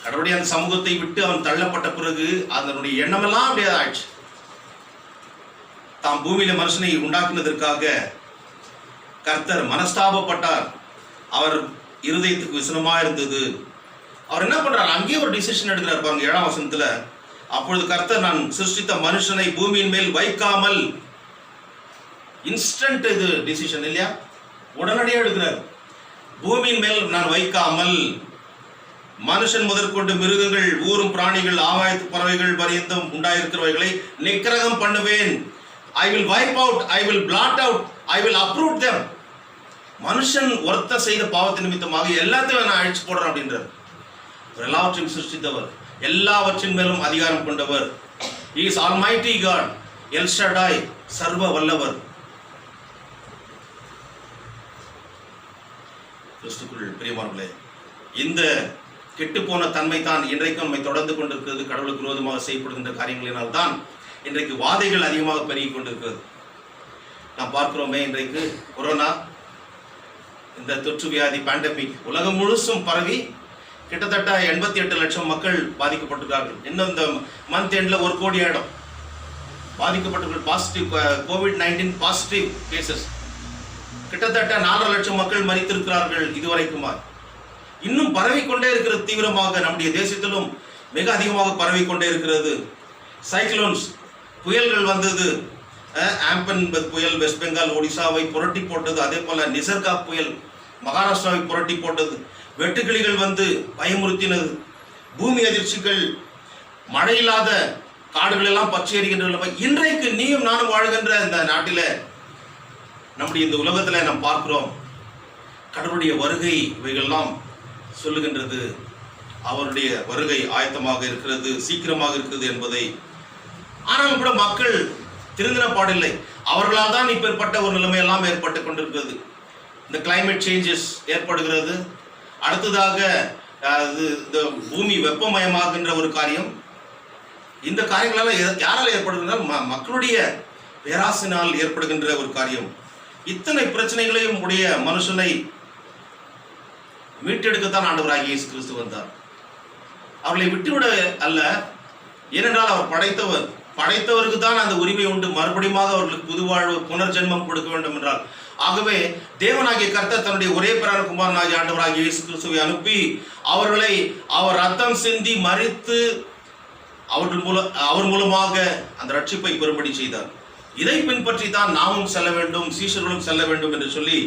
கடவுளுடைய அந்த சமூகத்தை விட்டு அவன் தள்ளப்பட்ட பிறகு அதனுடைய எண்ணமெல்லாம் அப்படியே ஆயிடுச்சு. தாம் பூமியில மனுஷனை உண்டாக்குனதற்காக கர்த்தர் மனஸ்தாபப்பட்டார். அவர் இருதயத்துக்கு விசனமா இருந்தது. அவர் என்ன பண்றார்? அங்கேயே ஒரு டிசிஷன் எடுக்கிறார் பாருங்க, 7ஆம் வசனத்துல. அப்பொழுது கர்த்தர், நான் சிருஷ்டித்த மனுஷனை பூமியின் மேல் வைக்காமல், இன்ஸ்டன்ட் இது டிசிஷன் இல்லையா, உடனடியாக எடுக்கிறார். பூமியின் மேல் நான் வைக்காமல், மனுஷன் முதற்கொண்டு மிருகங்கள், ஊரும் பிராணிகள், ஆகாயத்து பறவைகள் பரியந்தம் உண்டாயிருக்கிறவைகளை நிக்கிரகம் பண்ணுவேன். I will wipe out, I will blot out, I will uproot them. மனுஷன் ஒருத்த செய்த பாவத்தின் நிமித்தமாக எல்லாத்தையும் நான் அழிச்சு போடுறேன் அப்படின்றார். எல்லாவற்றையும் சிருஷ்டித்தவர், எல்லாவற்றின் மேலும் அதிகாரம் கொண்டவர். He is Almighty God, L Shaddai, சர்வ வல்லவர். கிறிஸ்துக்குள் பிரியமானவர்களே, இந்த கெட்டுப்போன தன்மை தான் இன்றைக்கும் நம்மை தொடர்ந்து கொண்டிருக்கிறது. கடவுளுக்கு விரோதமாக செய்யப்படுகின்ற காரியங்களினால் தான் இன்றைக்கு வாதைகள் அதிகமாக பெருகி கொண்டிருக்கிறது. நாம் பார்க்கிறோமே, இன்றைக்கு கொரோனா, இந்த தொற்று வியாதி பேண்டமிக் உலகம் முழுசும் பரவி கிட்டத்தட்ட 88 லட்சம் மக்கள் பாதிக்கப்பட்டிருக்கார்கள். இன்னும் இந்த மந்த் எண்ட்ல 1 கோடி ஆயிடும் பாதிக்கப்பட்டவர்கள். பாசிட்டிவ் COVID-19 பாசிட்டிவ் கேசஸ் கிட்டத்தட்ட 4.5 லட்சம் மக்கள் மரித்திருக்கிறார்கள் இதுவரைக்குமா. இன்னும் பரவிக்கொண்டே இருக்கிறது தீவிரமாக. நம்முடைய தேசத்திலும் மிக அதிகமாக பரவிக்கொண்டே இருக்கிறது. சைக்ளோன்ஸ், புயல்கள் வந்தது. ஆம்பன் புயல் வெஸ்ட் பெங்கால், ஒடிசாவை புரட்டி போட்டது. அதே போல நிசர்கா புயல் மகாராஷ்டிராவை புரட்டி போட்டது. வெட்டுக்கிளிகள் வந்து பயமுறுத்தினது. பூமி அதிர்ச்சிகள், மழையில்லாத காடுகள் எல்லாம் பற்றி எறிகின்ற. இன்றைக்கு நீயும் நானும் வாழ்கின்ற இந்த நாட்டில, நம்முடைய இந்த உலகத்துல நாம் பார்க்கிறோம், கடவுளுடைய வருகை இவைகள்லாம் சொல்லுகின்றது. அவருடைய வருகை ஆயத்தமாக இருக்கிறது, சீக்கிரமாக இருக்கிறது என்பதை. ஆனால் கூட மக்கள் திருந்தின பாடில்லை. அவர்களால் தான் இப்பேற்பட்ட ஒரு நிலைமையெல்லாம் ஏற்பட்டு கொண்டிருக்கிறது. இந்த கிளைமேட் சேஞ்சஸ் ஏற்படுகிறது. அடுத்ததாக இந்த பூமி வெப்பமயமாகின்ற ஒரு காரியம். இந்த காரியங்களால் யாரால் ஏற்படுகின்றால் மக்களுடைய பேராசினால் ஏற்படுகின்ற ஒரு காரியம். இத்தனை பிரச்சனைகளையும் உடைய மனுஷனை மீட்டெடுக்கத்தான் ஆண்டவராகிய இயேசு கிறிஸ்து வந்தார். அவர்களை விட்டுவிட அல்ல. ஏனென்றால் அவர் படைத்தவருக்கு தான் அந்த உரிமை உண்டு. மறுபடியும் அவர்களுக்கு புதுவாழ்வு, புனர்ஜென்மம் கொடுக்க வேண்டும் என்றால். ஆகவே தேவனாகிய கர்த்தர் தன்னுடைய ஒரே பிரான குமாரனாகிய ஆண்டவராகிய இயேசு கிறிஸ்துவை அனுப்பி அவர்களை அவர் ரத்தம் சிந்தி மரித்து அவர் மூலமாக அந்த ரட்சிப்பை பெறும்படி செய்தார். இதை பின்பற்றி தான் நாமும் செல்ல வேண்டும், சீஷர்களும் செல்ல வேண்டும் என்று சொல்லி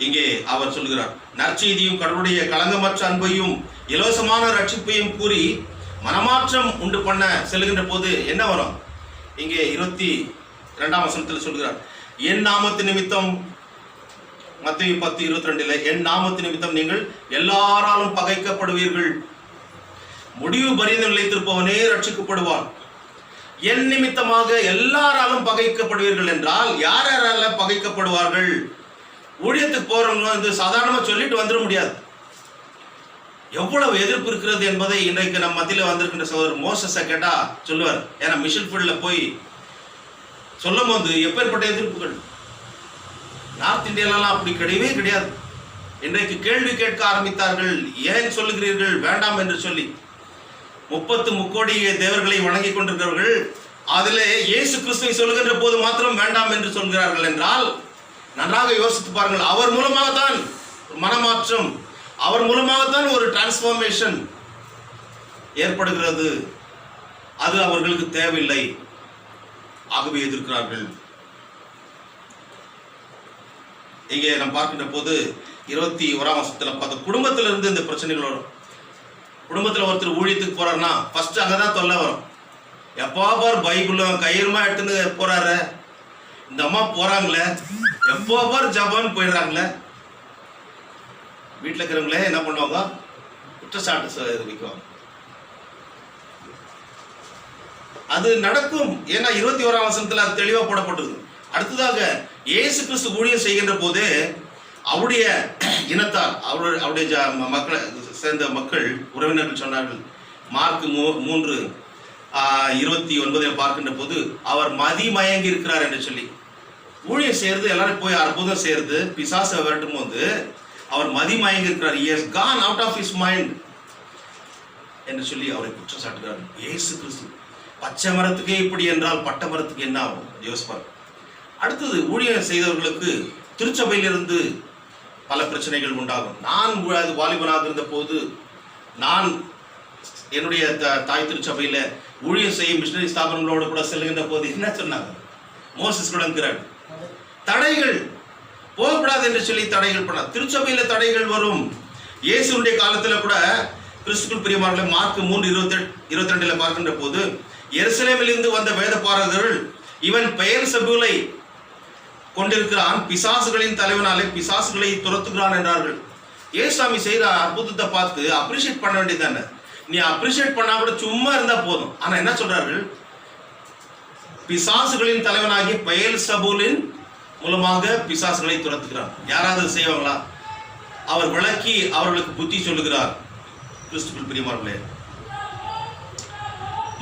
இங்கே அவர் சொல்கிறார், நற்செய்தியும் கடவுளுடைய களங்கமற்ற அன்பையும் இலவசமான ரட்சிப்பையும் கூறி மனமாற்றம் உண்டு பண்ண செல்கின்ற போது என்ன வரும்? இங்கே 22ஆம் வசனத்தில் சொல்கிறார், என் நாமத்து நிமித்தம், மத்தேயு 10:22, என் நாமத்து நிமித்தம் நீங்கள் எல்லாராலும் பகைக்கப்படுவீர்கள், முடிவு பரியந்தம் நிலைத்திருப்பவனே ரட்சிக்கப்படுவான். என் நிமித்தமாக எல்லாராலும் பகைக்கப்படுவீர்கள் என்றால் யார் யாரால பகைக்கப்படுவார்கள்? ஊழியத்துக்கு போறவங்க வந்து சாதாரணமா சொல்லிட்டு வந்துட முடியாது. எவ்வளவு எதிர்ப்பு இருக்கிறது என்பதை இன்றைக்கு நம்ம மத்தியில் வந்திருக்கின்ற சகோதரர் மோசஸை கேட்டா சொல்லுவார். ஏன்னா மிஷன் ஃபீல்ட்ல போய் சொல்லும் போது எப்பேற்பட்ட எதிர்ப்புகள். நார்த் இந்தியாலலாம் அப்படி கிடையவே கிடையாது. இன்றைக்கு கேள்வி கேட்க ஆரம்பித்தார்கள், ஏன் சொல்லுகிறீர்கள் வேண்டாம் என்று சொல்லி. 30 முக்கோடி தேவர்களை வணங்கி கொண்டிருக்கிறவர்கள் அதிலே இயேசு கிறிஸ்துவை சொல்லுகின்ற போது மாத்திரம் வேண்டாம் என்று சொல்கிறார்கள் என்றால் நன்றாக யோசித்து பாருங்கள். அவர் மூலமாகத்தான் மனமாற்றம், அவர் மூலமாகத்தான் ஒரு டிரான்ஸ்ஃபார்மேஷன் ஏற்படுகிறது. அது அவர்களுக்கு தேவையில்லை, ஆகவே எதிர்க்கிறார்கள். இங்கே நாம் பார்க்கின்ற போது 21ஆம் வசனத்தில் பார்த்த குடும்பத்திலிருந்து இந்த பிரச்சனைகள் வரும். குடும்பத்தில் ஒருத்தர் ஊழியத்துக்கு போறாருன்னா ஃபர்ஸ்ட் அங்கதான் தொல்லை வரும். எப்போ பார் பைபிளும் கையுமா எடுத்துன்னு போறாரு, இந்த அம்மா போறாங்களே, எப்போ பார் ஜபான்னு போயிடுறாங்களே. வீட்டில் இருக்கிறவங்களே என்ன பண்ணுவாங்க, குற்றச்சாட்டு வைக்குவாங்க. அது நடக்கும். ஏன்னா 21ஆம் வசனத்தில் அது தெளிவாக போடப்பட்டது. அடுத்ததாக இயேசு கிறிஸ்து ஊழியம் செய்கின்ற போது அவருடைய இனத்தார், அவருடைய மக்களை சேர்ந்த மக்கள் உறவினர்கள் சொன்னார்கள். மார்க் 3:29 பார்க்கின்ற போது அவர் மதிமயங்கி இருக்கிறார் என்று சொல்லி. ஊழியம் செய்யறது எல்லாரும் போய் அற்புதம் செய்யறது, பிசாசை விரட்டும் போது அவர் மதிமயங்கி இருக்கிறார், he has gone out of his mind என்று சொல்லி அவரை குற்றம் சாட்டுகிறார். இயேசு கிறிஸ்து பச்சை மரத்துக்கே இப்படி என்றால் பட்ட மரத்துக்கு என்ன ஆகும் யோசிப்பார். அடுத்தது ஊழியம் செய்தவர்களுக்கு திருச்சபையிலிருந்து பல பிரச்சனைகள் உண்டாகும். நான் வாலிபனாக இருந்த போது நான் என்னுடைய தாய் திருச்சபையில் ஊழியம் செய்யும் மிஷனரி ஸ்தாபனங்களோடு கூட செல்கின்ற போது என்ன சொன்னாங்க, மோசஸ் கூட இருக்கிறார், தடைகள் போகக்கூடாது என்று சொல்லி தடைகள் பண்ண. திருச்சபையில் தடைகள் வரும். இயேசுடைய காலத்தில் கூட கிறிஸ்துக்குள் பிரியமானவர்களே, மார்க் 3:22 பார்க்கின்ற போது எருசலேமில் இருந்து வந்த வேத பாரகர்கள் இவன் பெயல்செபூலை கொண்டிருக்கிறான், பிசாசுகளின் தலைவனாலே பிசாசுகளை துரத்துகிறான் என்றார்கள். ஏசாமி செய்கிற அற்புதத்தை பார்த்து அப்ரிஷியேட் பண்ண வேண்டியதானே. நீ அப்ரிஷியேட் பண்ணா கூட சும்மா இருந்தா போதும். ஆனா என்ன சொல்றார்கள், பிசாசுகளின் தலைவனாகி பெயல்செபூலின் மூலமாக பிசாசுகளை துரத்துகிறான். யாராவது செய்வாங்களா? அவர் விளக்கி அவர்களுக்கு புத்தி சொல்லுகிறார். கிறிஸ்துக்குள் பிரியமானவர்களே,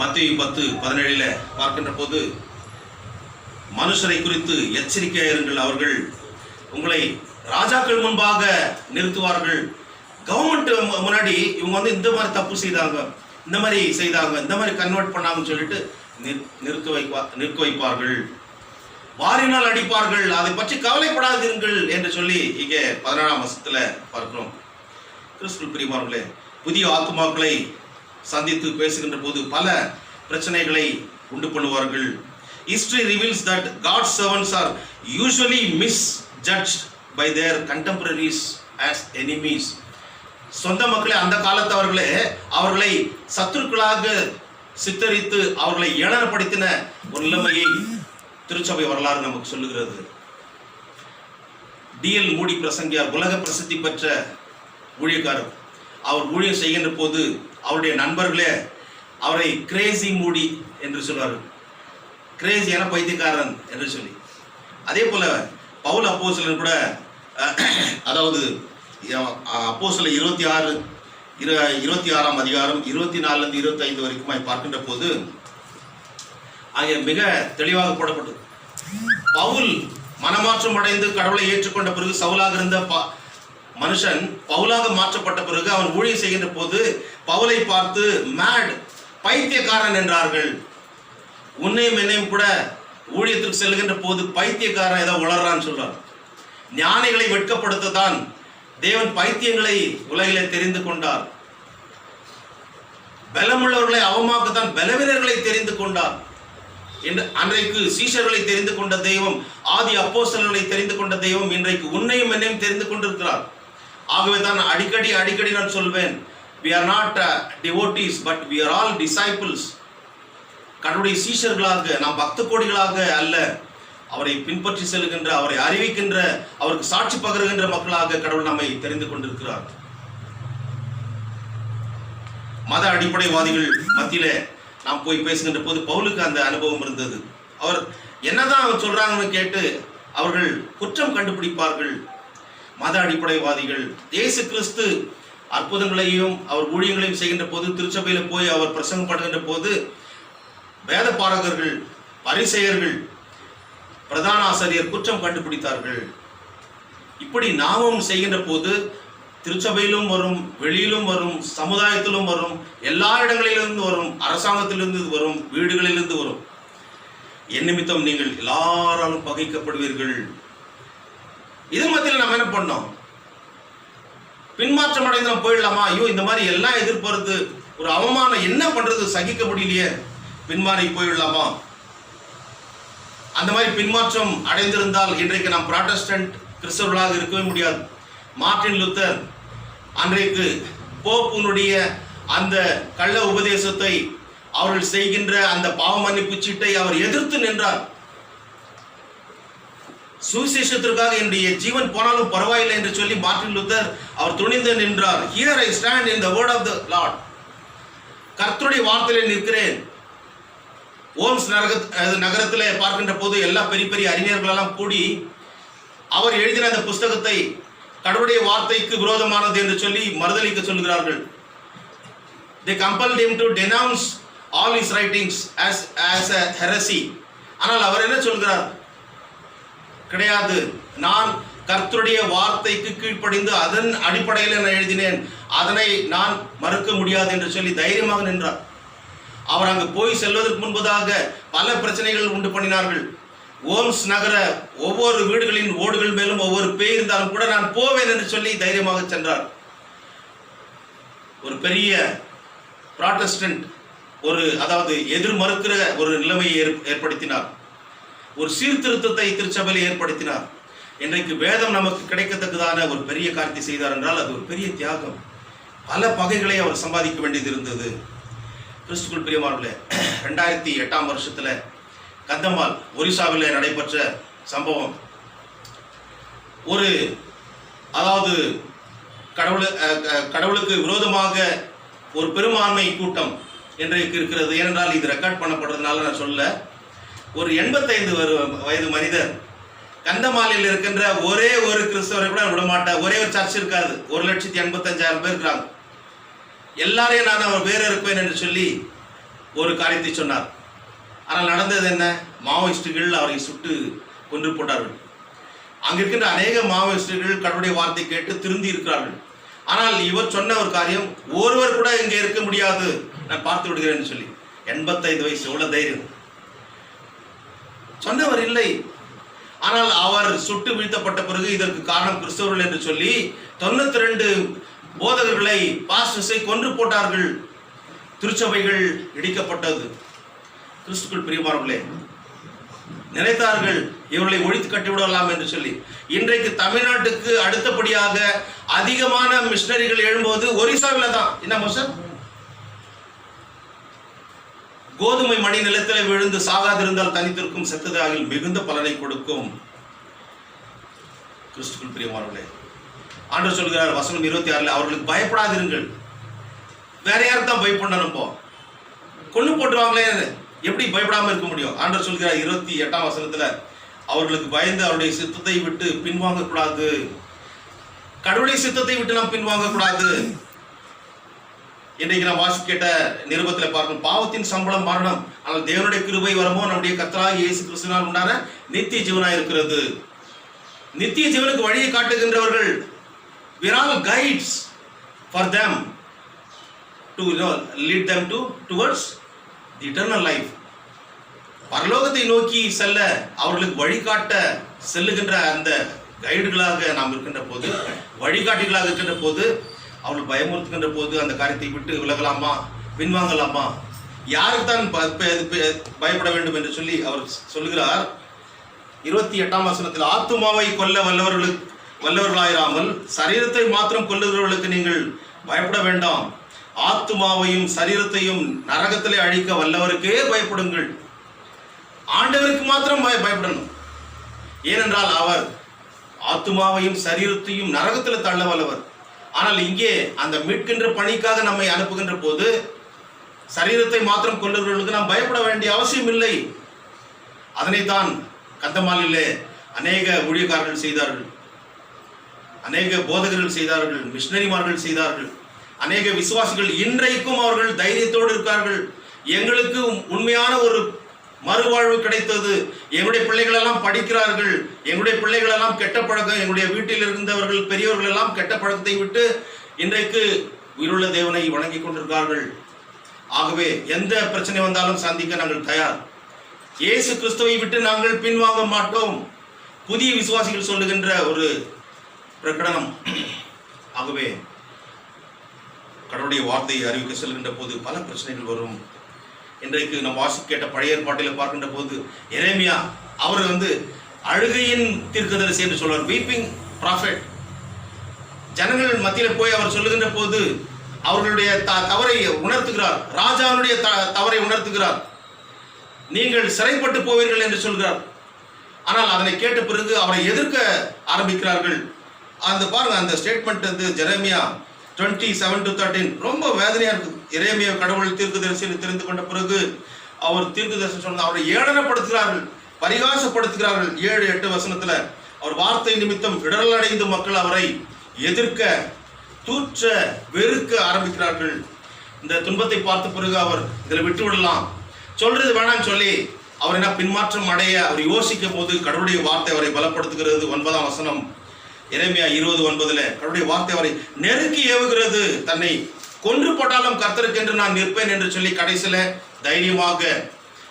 மத்தேயு 10:17 பார்க்கின்ற போது மனுஷரை குறித்து எச்சரிக்கையாக இருங்கள், அவர்கள் உங்களை ராஜாக்கள் முன்பாக நிறுத்துவார்கள். கவர்மெண்ட் முன்னாடி இவங்க வந்து இந்த மாதிரி தப்பு செய்தாங்க, இந்த மாதிரி செய்தாங்க, இந்த மாதிரி கன்வெர்ட் பண்ணாங்கன்னு சொல்லிட்டு நிற்க வைப்பார்கள், வாரினால் அடிப்பார்கள், அதை பற்றி கவலைப்படாதீர்கள் என்று சொல்லி இங்கே 17ஆம் வசனத்துல பார்க்கிறோம். கிறிஸ்துவுக்குள் பிரியமானவர்களே, புதிய ஆத்துமாக்களை சந்தித்து பேசுகின்ற போது பல பிரச்சனைகளை உண்டு பண்ணுவார்கள். History reveals that God's servants are usually misjudged by their contemporaries as enemies. சொந்த மக்களே, அந்த காலத்தவர்களே அவர்களை சத்துருக்களாக சித்தரித்து அவர்களை ஏளனப்படுத்தின ஒரு நிலைமையை திருச்சபை வரலாறு நமக்கு சொல்லுகிறது. D.L. மூடி பிரசங்கியார், உலக பிரசித்தி பெற்ற ஊழியக்காரர். அவர் ஊழியம் செய்கின்ற போது அவருடைய நண்பர்களே அவரை கிரேசி மூடி என்று சொல்வார்கள். கிரேசி என பைத்தியக்காரன் என்று சொல்லி. அதே போல பவுல் அப்போஸ்தலன் கூட, அதாவது அப்போஸ்தலர் 26ஆம் அதிகாரம் 24 25 வரைக்கும் பார்க்கின்ற போது அங்கே மிக தெளிவாக போடப்பட்டது. பவுல் மனமாற்றம் அடைந்து கடவுளை ஏற்றுக்கொண்ட பிறகு சவுலாக இருந்த மனுஷன் பவுலாக மாற்றப்பட்ட பிறகு அவன் ஊழியம் செய்கின்ற போது பவுலை பார்த்து மேட், பைத்தியக்காரன் என்றார்கள். உன்னையும் என்னையும் கூட ஊழியத்திற்கு செல்கின்ற போது பைத்தியக்காரன் ஏதோ உளறான்னு சொல்றார். ஞானிகளை வெட்கப்படுத்தத்தான் தேவன் பைத்தியங்களை உலகிலே தெரிந்து கொண்டார். பலமுள்ளவர்களை அவமாக்கத்தான் பலவீனர்களை தெரிந்து கொண்டார் அன்றைக்கு சீஷர்களை தெரிந்து கொண்ட தெய்வம், ஆதி அப்போஸ்தலர்களை தெரிந்து கொண்ட தெய்வம் இன்றைக்கு உன்னையும் என்னையும் தெரிந்து கொண்டிருக்கிறார். ஆகவே தான் அடிக்கடி நான் சொல்வேன், we are not devotees but we are all disciples. கடவுளுடைய சீஷர்களாக, நாம் பக்த கோடிகளாக அல்ல, அவரை பின்பற்றி செல்கின்ற, அவரை அறிவிக்கின்ற, அவருக்கு சாட்சி பகருகின்ற மக்களாக கடவுள் நம்மை தெரிந்து கொண்டிருக்கிறார். மத அடிப்படைவாதிகள் மத்தியில நாம் போய் பேசுகின்ற போது பவுலுக்கு அந்த அனுபவம் இருந்தது. அவர் என்னதான் சொல்றாங்கன்னு கேட்டு அவர்கள் குற்றம் கண்டுபிடிப்பார்கள். மத அடிப்படைவாதிகள் இயேசு கிறிஸ்து அற்புதங்களையும் அவர் ஊழியங்களையும் செய்கின்ற போது, திருச்சபையில போய் அவர் பிரசங்கம் பண்ணுகின்ற போது வேத பாரகர்கள், பரிசேயர்கள், பிரதான ஆசிரியர் குற்றம் கண்டுபிடித்தார்கள். இப்படி நாமும் செய்கின்ற போது திருச்சபையிலும் வரும், வெளியிலும் வரும், சமுதாயத்திலும் வரும், எல்லா இடங்களிலிருந்து வரும், அரசாங்கத்திலிருந்து வரும், வீடுகளிலிருந்து வரும். என் நிமித்தம் நீங்கள் எல்லாராலும் பகைக்கப்படுவீர்கள். இது மத்தியில் நம்ம என்ன பண்ணோம்? பின்மாற்றம் அடைந்து நம்ம போயிடலாமா? ஐயோ, இந்த மாதிரி எல்லாம் எதிர்பார்த்து ஒரு அவமானம், என்ன பண்றது, சகிக்க முடியலையே, பின்மாறி போயிடலாமா? அந்த மாதிரி பின்மாற்றம் அடைந்திருந்தால் இன்றைக்கு நாம் புராட்டஸ்டன்ட் கிறிஸ்தவர்களாக இருக்கவே முடியாது. மார்ட்டின் லூத்தர் அன்றைக்கு போப்புனுடைய அந்த கள்ள உபதேசத்தை, அவர்கள் செய்கின்ற அந்த பாவ மன்னிப்பு சீட்டை அவர் எதிர்த்து நின்றார். சுவிசேஷத்திற்காக என்னுடைய ஜீவன் போனாலும் பரவாயில்லை என்று சொல்லி மார்ட்டின் லூத்தர் அவர் துணிந்து நின்றார். Here I stand in the word of the Lord. கர்த்தருடைய வார்த்தையிலே நிற்கிறேன். ஓம்ஸ் நகரத்திலே பார்க்கின்ற போது எல்லா பெரிய பெரிய அறிஞர்களெல்லாம் கூடி அவர் எழுதின அந்த புஸ்தகத்தை கடவுளுடைய வார்த்தைக்கு விரோதமானது என்று சொல்லி மறுதலிக்க சொல்கிறார்கள். They compelled him to denounce all his writings as a heresy. ஆனால் அவர் என்ன சொல்கிறார்? கிடையாது, நான் கர்த்தருடைய வார்த்தைக்கு கீழ்ப்படிந்து அதன் அடிப்படையில் நான் எழுதினேன், அதனை நான் மறுக்க முடியாது என்று சொல்லி தைரியமாக நின்றார். அவர் அங்கு போய் செல்வதற்கு முன்பதாக பல பிரச்சனைகள் உண்டு பண்ணினார்கள். ஓம்ஸ் நகர ஒவ்வொரு வீடுகளின் ஓடுகள் மேலும் ஒவ்வொரு பேய் இருந்தாலும் கூட நான் போவேன் என்று சொல்லி தைரியமாக சென்றார். ஒரு பெரிய புராட்டஸ்டன்ட், அதாவது எதிர் மறுக்கிற ஒரு நிலைமையை ஏற்படுத்தினார். ஒரு சீர்திருத்தத்தை திருச்சபையில் ஏற்படுத்தினார். இன்றைக்கு வேதம் நமக்கு கிடைக்கத்தக்கதான ஒரு பெரிய காரியத்தை செய்தார் என்றால் அது ஒரு பெரிய தியாகம். பல பகைகளை அவர் சம்பாதிக்க வேண்டியது இருந்தது. கிறிஸ்துக்குள் பிரியமானவர்களே, 2008 வருஷத்துல கந்தமால் ஒரிசாவில் நடைபெற்ற சம்பவம், அதாவது கடவுளுக்கு விரோதமாக ஒரு பெரும்பான்மை கூட்டம் இன்றைக்கு இருக்கிறது. ஏனென்றால் இது ரெக்கார்ட் பண்ணப்படுறதுனால நான் சொல்ல, ஒரு 85 வயது மனிதர் கந்தமாலில் இருக்கின்ற ஒரே ஒரு கிறிஸ்தவரை கூட விடமாட்டார். ஒரே ஒரு சர்ச் இருக்காது, 1,85,000 பேர் இருக்கிறாங்க. எல்லாரையும் நான் அவர் வேற இருப்பேன் என்று சொல்லி ஒரு காரியத்தை சொன்னார். ஆனால் நடந்தது என்ன? மாவோயிஸ்டுகள் அவரை சுட்டு கொன்று போட்டார்கள். அங்க இருக்கின்ற அநேக மாவோயிஸ்டுகள் கடவுளுடைய வார்த்தை கேட்டு திருந்தி இருக்கிறார்கள். ஆனால் இவர் சொன்ன ஒரு காரியம், ஒருவர் கூட இங்கே இருக்க முடியாது, நான் பார்த்து விடுகிறேன் என்று சொல்லி. 85 வயசு, எவ்வளவு தைரியம்! சொன்னவர் இல்லை. ஆனால் அவர் சுட்டு வீழ்த்தப்பட்ட பிறகு இதற்கு காரணம் கிறிஸ்தவர்கள் என்று சொல்லி 92 போதகர்களை, பாஸ்டர்ஸை கொன்று போட்டார்கள். திருச்சபைகள் இடிக்கப்பட்டது. கிறிஸ்துக்குள் பிரியமானவர்களே, நினைத்தார்கள் இவர்களை ஒழித்து கட்டிவிடலாம் என்று சொல்லி. இன்றைக்கு தமிழ்நாட்டுக்கு அடுத்தபடியாக அதிகமான மிஷனரிகள் எழும்போது ஒரிசாவில் தான். என்ன மோசம்? கோதுமை மணி நிலத்தில் விழுந்து சாகாதிருந்தால் தனித்திருக்கும், செத்ததாகில் மிகுந்த பலனை கொடுக்கும். கிறிஸ்துக்குள் பிரியமானவர்களே, ஆண்டவர் சொல்கிறார் வசனம் 26, அவர்களுக்கு பயப்படாதிருங்கள். வேற யாருக்கு தான் பயப்படணும்? இப்போ கொண்டு போட்டுருவாங்களே, எப்படி பயப்படாம இருக்க முடியும்? ஆண்டவர் சொல்கிறார் 28 வசனத்துல, அவர்களுக்கு பயந்து அவருடைய சித்தத்தை விட்டு பின்வாங்க கூடாது. கடவுளுடைய சித்தத்தை விட்டு நாம் பின்வாங்க கூடாது. இன்றைக்கு நாம் வாசி கேட்ட நிருபத்தில் பார்க்கணும், பாவத்தின் சம்பளம் மரணம், ஆனால் தேவனுடைய கிருபை வரமோ நம்முடைய கர்த்தராகிய இயேசு கிறிஸ்துவினால் உண்டான நித்திய ஜீவனாய் இருக்கிறது. நித்திய ஜீவனுக்கு வழியை காட்டுகின்றவர்கள், we are all guides for them to lead them towards the eternal life. பரலோகத்தை நோக்கி செல்ல அவர்களுக்கு வழிகாட்ட செல்லுகின்ற அந்த கைடுகளாக நாம் இருக்கின்ற போது, வழிகாட்டிகளாக இருக்கின்ற போது, அவர்கள் பயமுறுத்துகின்ற போது அந்த காரியத்தை விட்டு விலகலாமா, பின்வாங்கலாமா? யாருக்கு தான் பயப்பட வேண்டும் என்று சொல்லி அவர் சொல்லுகிறார். 28ஆம் வசனத்தில், ஆத்துமாவை கொல்ல வல்லவர்களாயிராமல் சரீரத்தை மாத்திரம் கொல்லுகிறவர்களுக்கு நீங்கள் பயப்பட வேண்டாம். ஆத்துமாவையும் சரீரத்தையும் நரகத்திலே அழிக்க வல்லவருக்கே பயப்படுங்கள். ஆண்டவருக்கு மாத்திரம் பயப்படணும். ஏனென்றால் அவர் ஆத்துமாவையும் சரீரத்தையும் நரகத்தில் தள்ள வல்லவர். ஆனால் இங்கே அந்த மீட்கின்ற பணிக்காக நம்மை அனுப்புகின்ற போது சரீரத்தை மாத்திரம் கொல்லுகிறவர்களுக்கு நாம் பயப்பட வேண்டிய அவசியம் இல்லை. அதனைத்தான் கந்தமாலிலே அநேக ஊழியக்காரர்கள் செய்தார்கள், அநேக போதகர்கள் செய்தார்கள், மிஷனரிமார்கள் செய்தார்கள், அநேக விசுவாசிகள் இன்றைக்கும் அவர்கள் தைரியத்தோடு இருக்கார்கள். எங்களுக்கு உண்மையான ஒரு மறுவாழ்வு கிடைத்தது, எங்களுடைய பிள்ளைகள் எல்லாம் படிக்கிறார்கள், எங்களுடைய பிள்ளைகள் எல்லாம் கெட்ட பழக்கம், எங்களுடைய வீட்டில் இருந்தவர்கள் பெரியவர்கள் எல்லாம் கெட்ட பழக்கத்தை விட்டு இன்றைக்கு உயிருள்ள தேவனை வணங்கி கொண்டிருக்கிறார்கள். ஆகவே எந்த பிரச்சனை வந்தாலும் சந்திக்க நாங்கள் தயார். இயேசு கிறிஸ்துவை விட்டு நாங்கள் பின்வாங்க மாட்டோம். புதிய விசுவாசிகள் சொல்லுகின்ற ஒரு பிரகடனம். ஆகவே கடவுளுடைய வார்த்தையை அறிவிக்க செல்கின்ற போது பல பிரச்சனைகள் வரும். இன்றைக்கு நாம் கேட்ட பழைய ஏற்பாட்டில் பார்க்கின்ற போது எரேமியா அவர் அழுகையின் தீர்க்கதரிசி என்று சொல்வார், வீப்பிங் ப்ராஃபெட். ஜனங்கள் மத்தியில் போய் அவர் சொல்லுகின்ற போது அவர்களுடைய தவறை உணர்த்துகிறார், ராஜாவுடைய தவறை உணர்த்துகிறார். நீங்கள் சிறைப்பட்டு போவீர்கள் என்று சொல்கிறார். ஆனால் அதனை கேட்ட பிறகு அவரை எதிர்க்க ஆரம்பிக்கிறார்கள். பாருங்க, அந்த ஸ்டேட்மெண்ட் ஜெரேமியா 27-13 ரொம்ப வேதனையா இருக்குது. எரேமியா கடவுள் தீர்க்கதரிசியை தெரிந்து கொண்ட பிறகு அவர் தீர்க்கதரிசி சொன்ன அவரை ஏளனப்படுத்துகிறார்கள், பரிகாசப்படுத்துகிறார்கள். 7-8 வசனத்துல அவர் வார்த்தை நிமித்தம் இடரல் அடைந்த மக்கள் அவரை எதிர்க்க, தூற்ற, வெறுக்க ஆரம்பிக்கிறார்கள். இந்த துன்பத்தை பார்த்த பிறகு அவர் இதில் விட்டு விடலாம், சொல்றது வேணாம்னு சொல்லி அவர் என்ன பின்மாற்றம் அடைய அவர் யோசிக்கும் போது கடவுளுடைய வார்த்தை அவரை பலப்படுத்துகிறது. 9ஆம் வசனம் எரேமியா 20:9 கடவுளுடைய வார்த்தை அவரை நெருக்கி ஏவுகிறது. தன்னை கொன்று போட்டாலும் கர்த்தருக்கு என்று நான் நிற்பேன் என்று சொல்லி கடைசியில தைரியமாக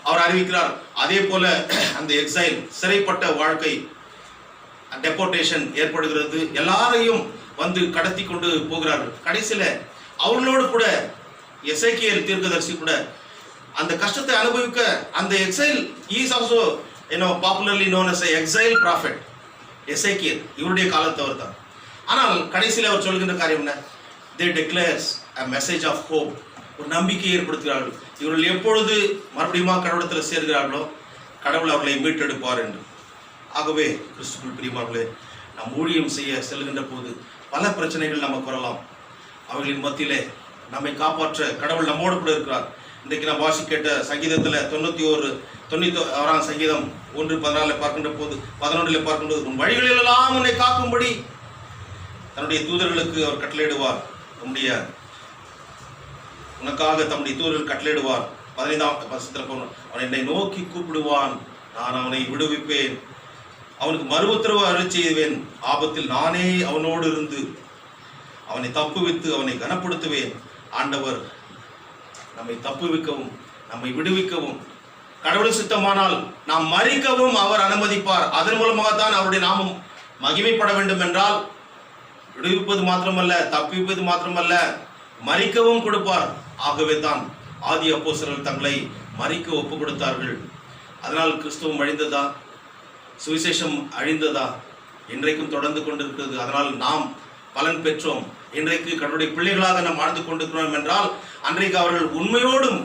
அவர் அறிவிக்கிறார். அதே போல அந்த எக்ஸைல், சிறைப்பட்ட வாழ்க்கை, டெபோர்டேஷன் ஏற்படுகிறது. எல்லாரையும் கடத்தி கொண்டு போகிறார்கள். கடைசியில அவர்களோடு கூட எசேக்கியேல் தீர்க்கதரிசி கூட அந்த கஷ்டத்தை அனுபவிக்க, அந்த exile is also popularly known as exile prophet Ezekiel, இவருடைய காலத்தவர் தான். ஆனால் கடைசியில் அவர் சொல்கின்ற காரியம் என்ன? they declares a message of hope, ஒரு நம்பிக்கையை ஏற்படுத்துகிறார்கள். இவர்கள் எப்பொழுது மறுபடியும் கடவுளத்தில் சேர்கிறார்களோ கடவுள் அவர்களை மீட்டெடுப்பார் என்று. ஆகவே கிறிஸ்துவுக்குள் பிரியமானவர்களே, நாம் ஊழியம் செய்ய செல்கின்ற போது பல பிரச்சனைகள் நமக்கு வரலாம். அவர்களின் மத்தியிலே நம்மை காப்பாற்ற கடவுள் நம்மோடு கூட இருக்கிறார். இன்றைக்கு நாம் வாசி கேட்ட சங்கீதத்தில் 91 சங்கீதம் 1:14 பார்க்கின்ற போது 11 பார்க்கின்ற போது, உன் வழிகளிலெல்லாம் உன்னை காக்கும்படி தன்னுடைய தூதர்களுக்கு அவர் கட்டளையிடுவார். உனக்காக தம்முடைய தூதர்கள் கட்டளையிடுவார். 15ஆம் வசனத்தில் அவன் என்னை நோக்கி கூப்பிடுவான், நான் அவனை விடுவிப்பேன், அவனுக்கு மறு உத்தரவு அருள் செய்வேன், ஆபத்தில் நானே அவனோடு இருந்து அவனை தப்புவித்து அவனை கனப்படுத்துவேன். ஆண்டவர் நம்மை தப்புவிக்கவும் நம்மை விடுவிக்கவும், கடவுள் சித்தமானால் நாம் மரிக்கவும் அவர் அனுமதிப்பார். அதன் மூலமாகத்தான் அவருடைய நாமம் மகிமைப்பட வேண்டும். என்றால் விடுவிப்பது மாத்திரமல்ல, தப்புவிப்பது மாத்திரமல்ல, மரிக்கவும் கொடுப்பார். ஆகவே தான் ஆதி அப்போஸ்தலர்கள் தங்களை மரிக்க ஒப்பு கொடுத்தார்கள். அதனால் கிறிஸ்துவம் அழிந்ததா? சுவிசேஷம் அழிந்ததா? இன்றைக்கும் தொடர்ந்து கொண்டிருக்கிறது. அதனால் நாம் பலன் பெற்றோம். இன்றைக்கு கடவுளுடைய பிள்ளைகளாக நாம் வாழ்ந்து கொண்டிருக்கிறோம் என்றால் அன்றைக்கு அவர்கள் உண்மையோடும்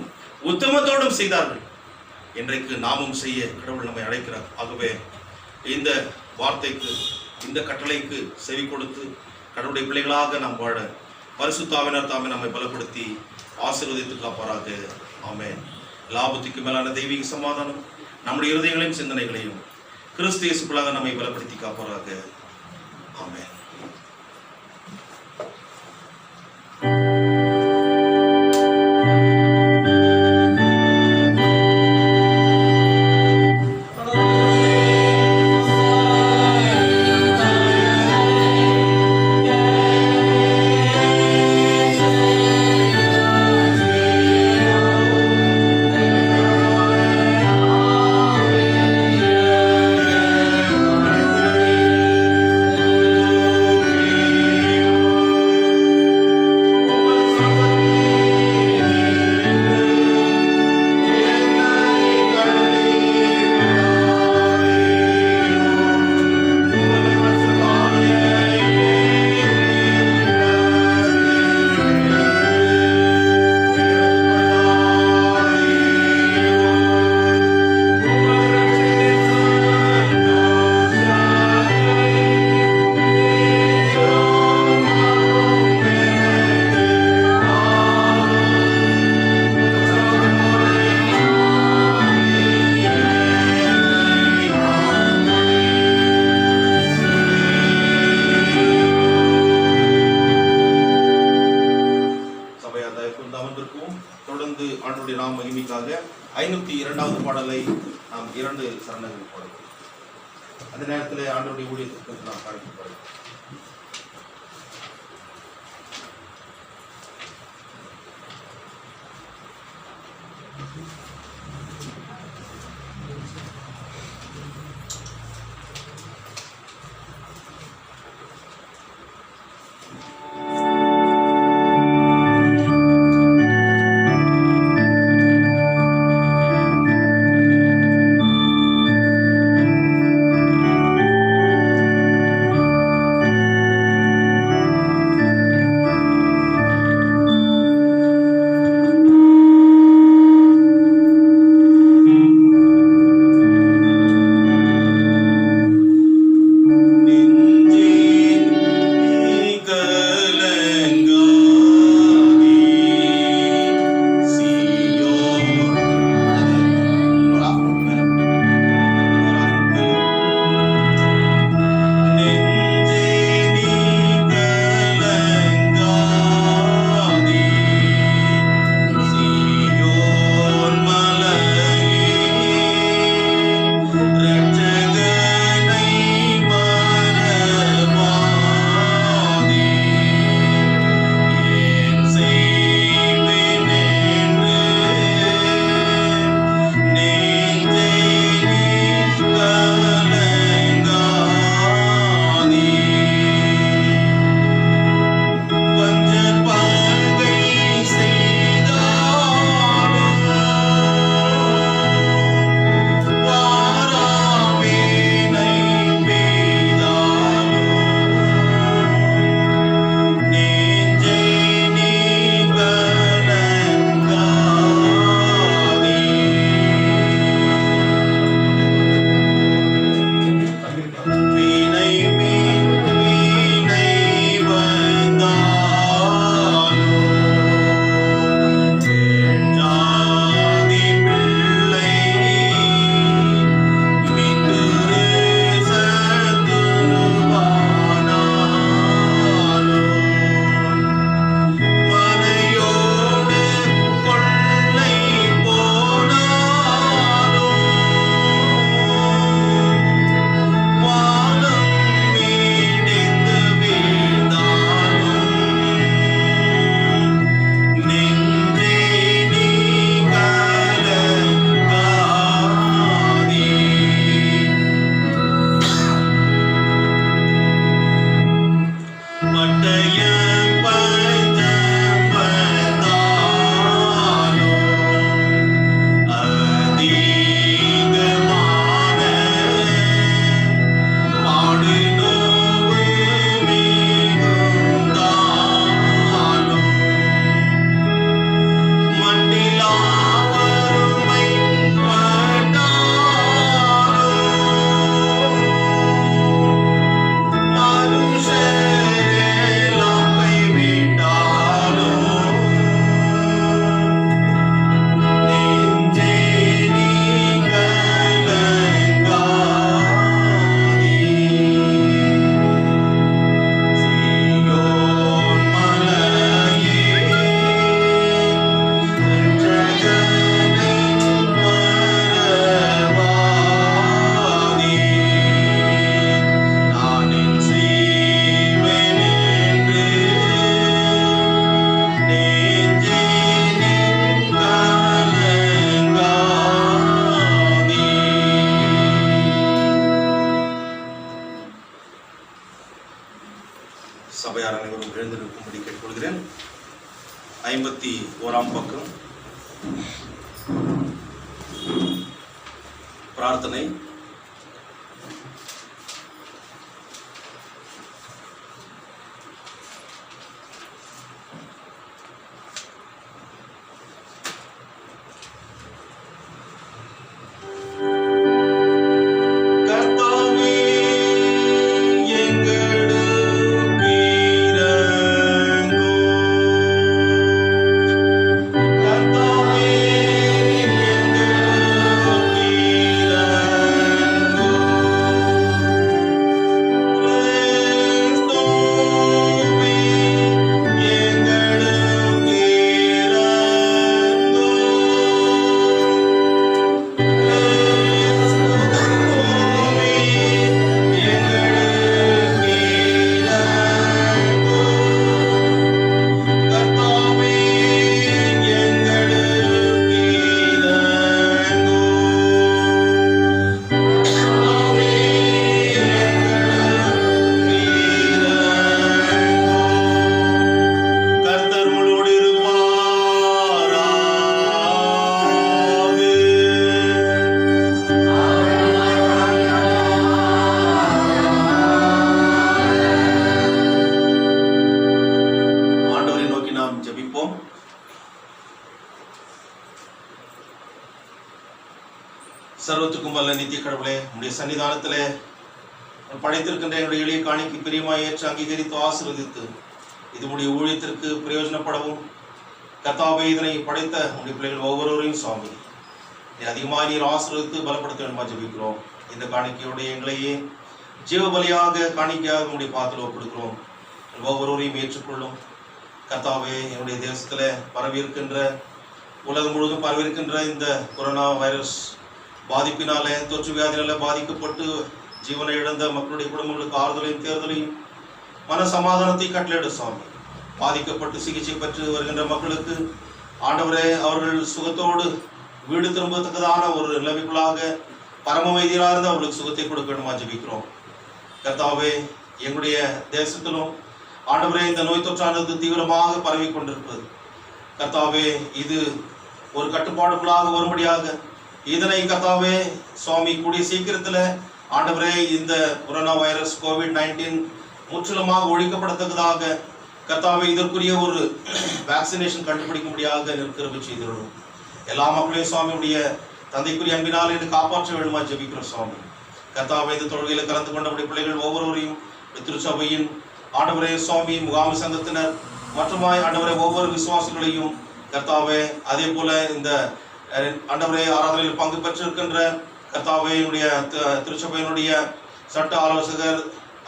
உத்தமத்தோடும் செய்தார்கள். இன்றைக்கு நாமும் செய்ய கடவுள் நம்மை அழைக்கிறார். ஆகவே இந்த வார்த்தைக்கு, இந்த கட்டளைக்கு செவி கொடுத்து கடவுளுடைய பிள்ளைகளாக நாம் வாழ பரிசுத்த ஆவியானவர் தாமே நம்மை பலப்படுத்தி ஆசீர்வதித்து காப்பாராக. ஆமென். லாபத்துக்கு மேலான தெய்வீக சமாதானம் நம்முடைய இருதயங்களையும் சிந்தனைகளையும் கிறிஸ்து இயேசுக்குள்ளாக நம்மை பலப்படுத்தி காப்பாராக. ஆமென். செய்வதற்காக 502வது பாடலை நாம் 2 சரணங்கள் பாடுவோம். அந்த நேரத்தில் ஆண்டவருடைய ஊழியத்திற்கு நாம் அழைக்கப்படுவோம். சபையார் அனைவரும் எழுந்திருக்கும்படி கேட்டுக்கொள்கிறேன். 51ஆம் பக்கம் பிரார்த்தனை. கர்த்தாவே சர்வத்துக்கும் வல்ல நித்திய கடவுளே, உடைய சன்னிதானத்திலே படைத்திருக்கின்ற என்னுடைய எளிய காணிக்கு பிரியமாய் ஏற்று அங்கீகரித்து ஆசீர்வதித்து இது உடைய ஊழியத்திற்கு பிரயோஜனப்படவும் கர்த்தாவே இதனை படைத்த உடைய பிள்ளைகள் ஒவ்வொருவரையும் சுவாமி அதிகமாக நீர் ஆசீர்வதித்து பலப்படுத்த வேண்டுமா ஜெபிக்கிறோம். இந்த காணிக்கையுடைய எங்களையே ஜீவ பலியாக காணிக்கையாக உடைய பாத்திரம் ஒப்படுக்கிறோம். ஒவ்வொருவரையும் ஏற்றுக்கொள்ளும் கர்த்தாவே. என்னுடைய தேசத்துல பரவியிருக்கின்ற உலகம் முழுவதும் பரவியிருக்கின்ற இந்த கொரோனா வைரஸ் பாதிப்பினாலே தொற்று வியாதினால பாதிக்கப்பட்டு ஜீவனை இழந்த மக்களுடைய குடும்பங்களுக்கு ஆறுதலையும் தேர்தலையும் மன சமாதானத்தை கட்டளையிடும் சுவாமி. பாதிக்கப்பட்டு சிகிச்சை பெற்று வருகின்ற மக்களுக்கு ஆண்டவரே அவர்கள் சுகத்தோடு வீடு திரும்பத்தக்கதான ஒரு நிலைமைக்குள்ளாக பரம வைத்தியராக இருந்து அவர்களுக்கு சுகத்தை கொடுக்க வேண்டுமா ஜெபிக்கிறோம். கர்த்தாவே, எங்களுடைய தேசத்திலும் ஆண்டவரே இந்த நோய் தொற்றானது தீவிரமாக பரவி கொண்டிருப்பது கர்த்தாவே, இது ஒரு கட்டுப்பாடுகளாக வரும்படியாக இதனை கர்த்தாவே சுவாமி கூடிய சீக்கிரத்தில் ஆண்டவரே இந்த கொரோனா வைரஸ் COVID-19 முற்றிலுமாக ஒழிக்கப்படத்தக்கதாக கர்த்தாவே இதற்குரிய ஒரு வேக்சினேஷன் கண்டுபிடிக்கும்படியாக நிற்கிறவை செய்திருடும். எல்லா மக்களையும் சுவாமியுடைய தந்தைக்குரிய அன்பினால் என்று காப்பாற்ற வேண்டுமா ஜெபிக்கிறோம் சுவாமி. கர்த்தாவே, இந்த தொழுகையில் கலந்து கொண்டபடி பிள்ளைகள் ஒவ்வொருவரையும் திருச்சபையின் ஆண்டவரே சுவாமி முகாம சங்கத்தினர் மற்றுமாய் ஆண்டவரே ஒவ்வொரு விசுவாசிகளையும் கர்த்தாவே, அதே போல இந்த ஆண்டவரே ஆராதனையில் பங்கு பெற்றிருக்கின்ற கர்த்தாவே என்னுடைய திருச்சபையினுடைய சட்ட ஆலோசகர்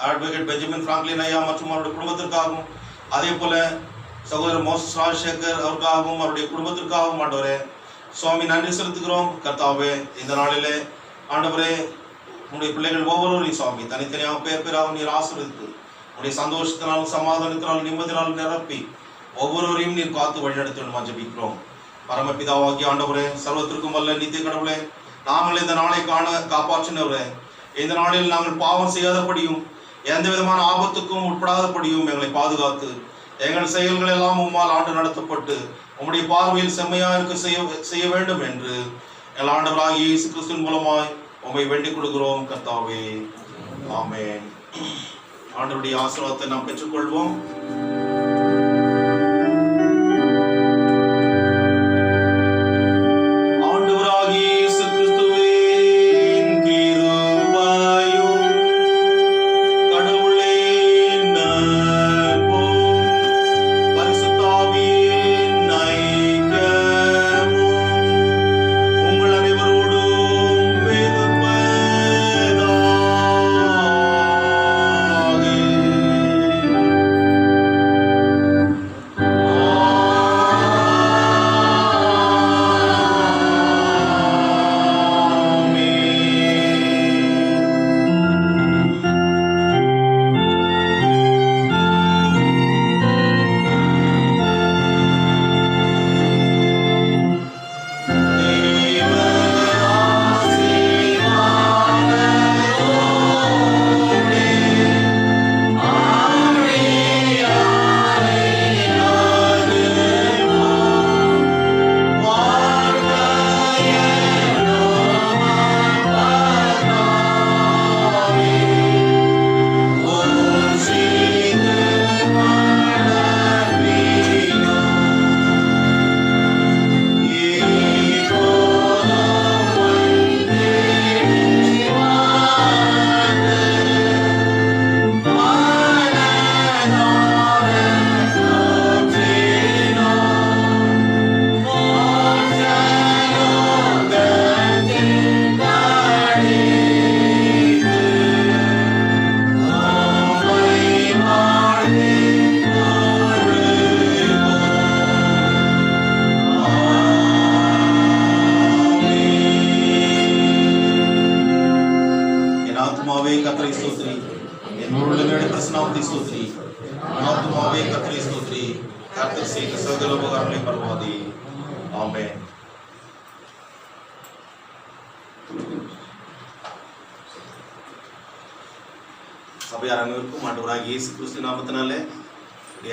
அட்வொகேட் பெஞ்சமின் பிராங்க்லின் ஐயா மற்றும் அவருடைய குடும்பத்திற்காகவும் அதே போல சகோதரர் மோசஸ் ராஜசேகர் அவருக்காகவும் அவருடைய குடும்பத்திற்காகவும் ஆண்டவரே சுவாமி நன்றி செலுத்துகிறோம். கர்த்தாவே, இந்த நாளிலே ஆண்டவரே உங்களுடைய பிள்ளைகள் ஒவ்வொருவரையும் சுவாமி தனித்தனியாக பேராக நீர் ஆசீர்வதித்து உடைய சந்தோஷத்தினாலும் சமாதானத்தினாலும் நிம்மதினாலும் நிரப்பி ஒவ்வொருவரையும் நீர் காத்து வழிநடத்த வேண்டுமா ஜெபிக்கிறோம். பரமபிதாவாகிய ஆண்டவரே, சர்வத்திற்கும் வல்ல நித்திய கடவுளே, நாங்கள் இந்த நாளை காண காப்பாற்றினவரே, இந்த நாளில் நாங்கள் பாவம் செய்யாதபடியும் எந்த விதமான ஆபத்துக்கும் உட்படாதபடியும் எங்களை பாதுகாத்து எங்கள் செயல்கள் எல்லாம் உம்மால் ஆண்டு நடத்தப்பட்டு உம்முடைய பார்வையில் செம்மையாக இருக்க செய்ய வேண்டும் என்று எங்கள் ஆண்டவராகிய இயேசு கிறிஸ்துவின் மூலமாய் உம்மை வேண்டிக் கொள்கிறோம் கர்த்தாவே. ஆமென். ஆண்டவருடைய ஆசீர்வாதத்தை நாம் பெற்றுக்கொள்வோம். சபையார் அனைவருக்கும் ஆண்டவராகிய இயேசு கிறிஸ்து நாமத்தினாலே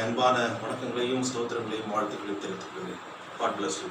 அன்பான வணக்கங்களையும் ஸ்தோத்திரங்களையும் வாழ்த்துக்களையும் தெரிவித்துக் கொள்கிறேன். God bless you.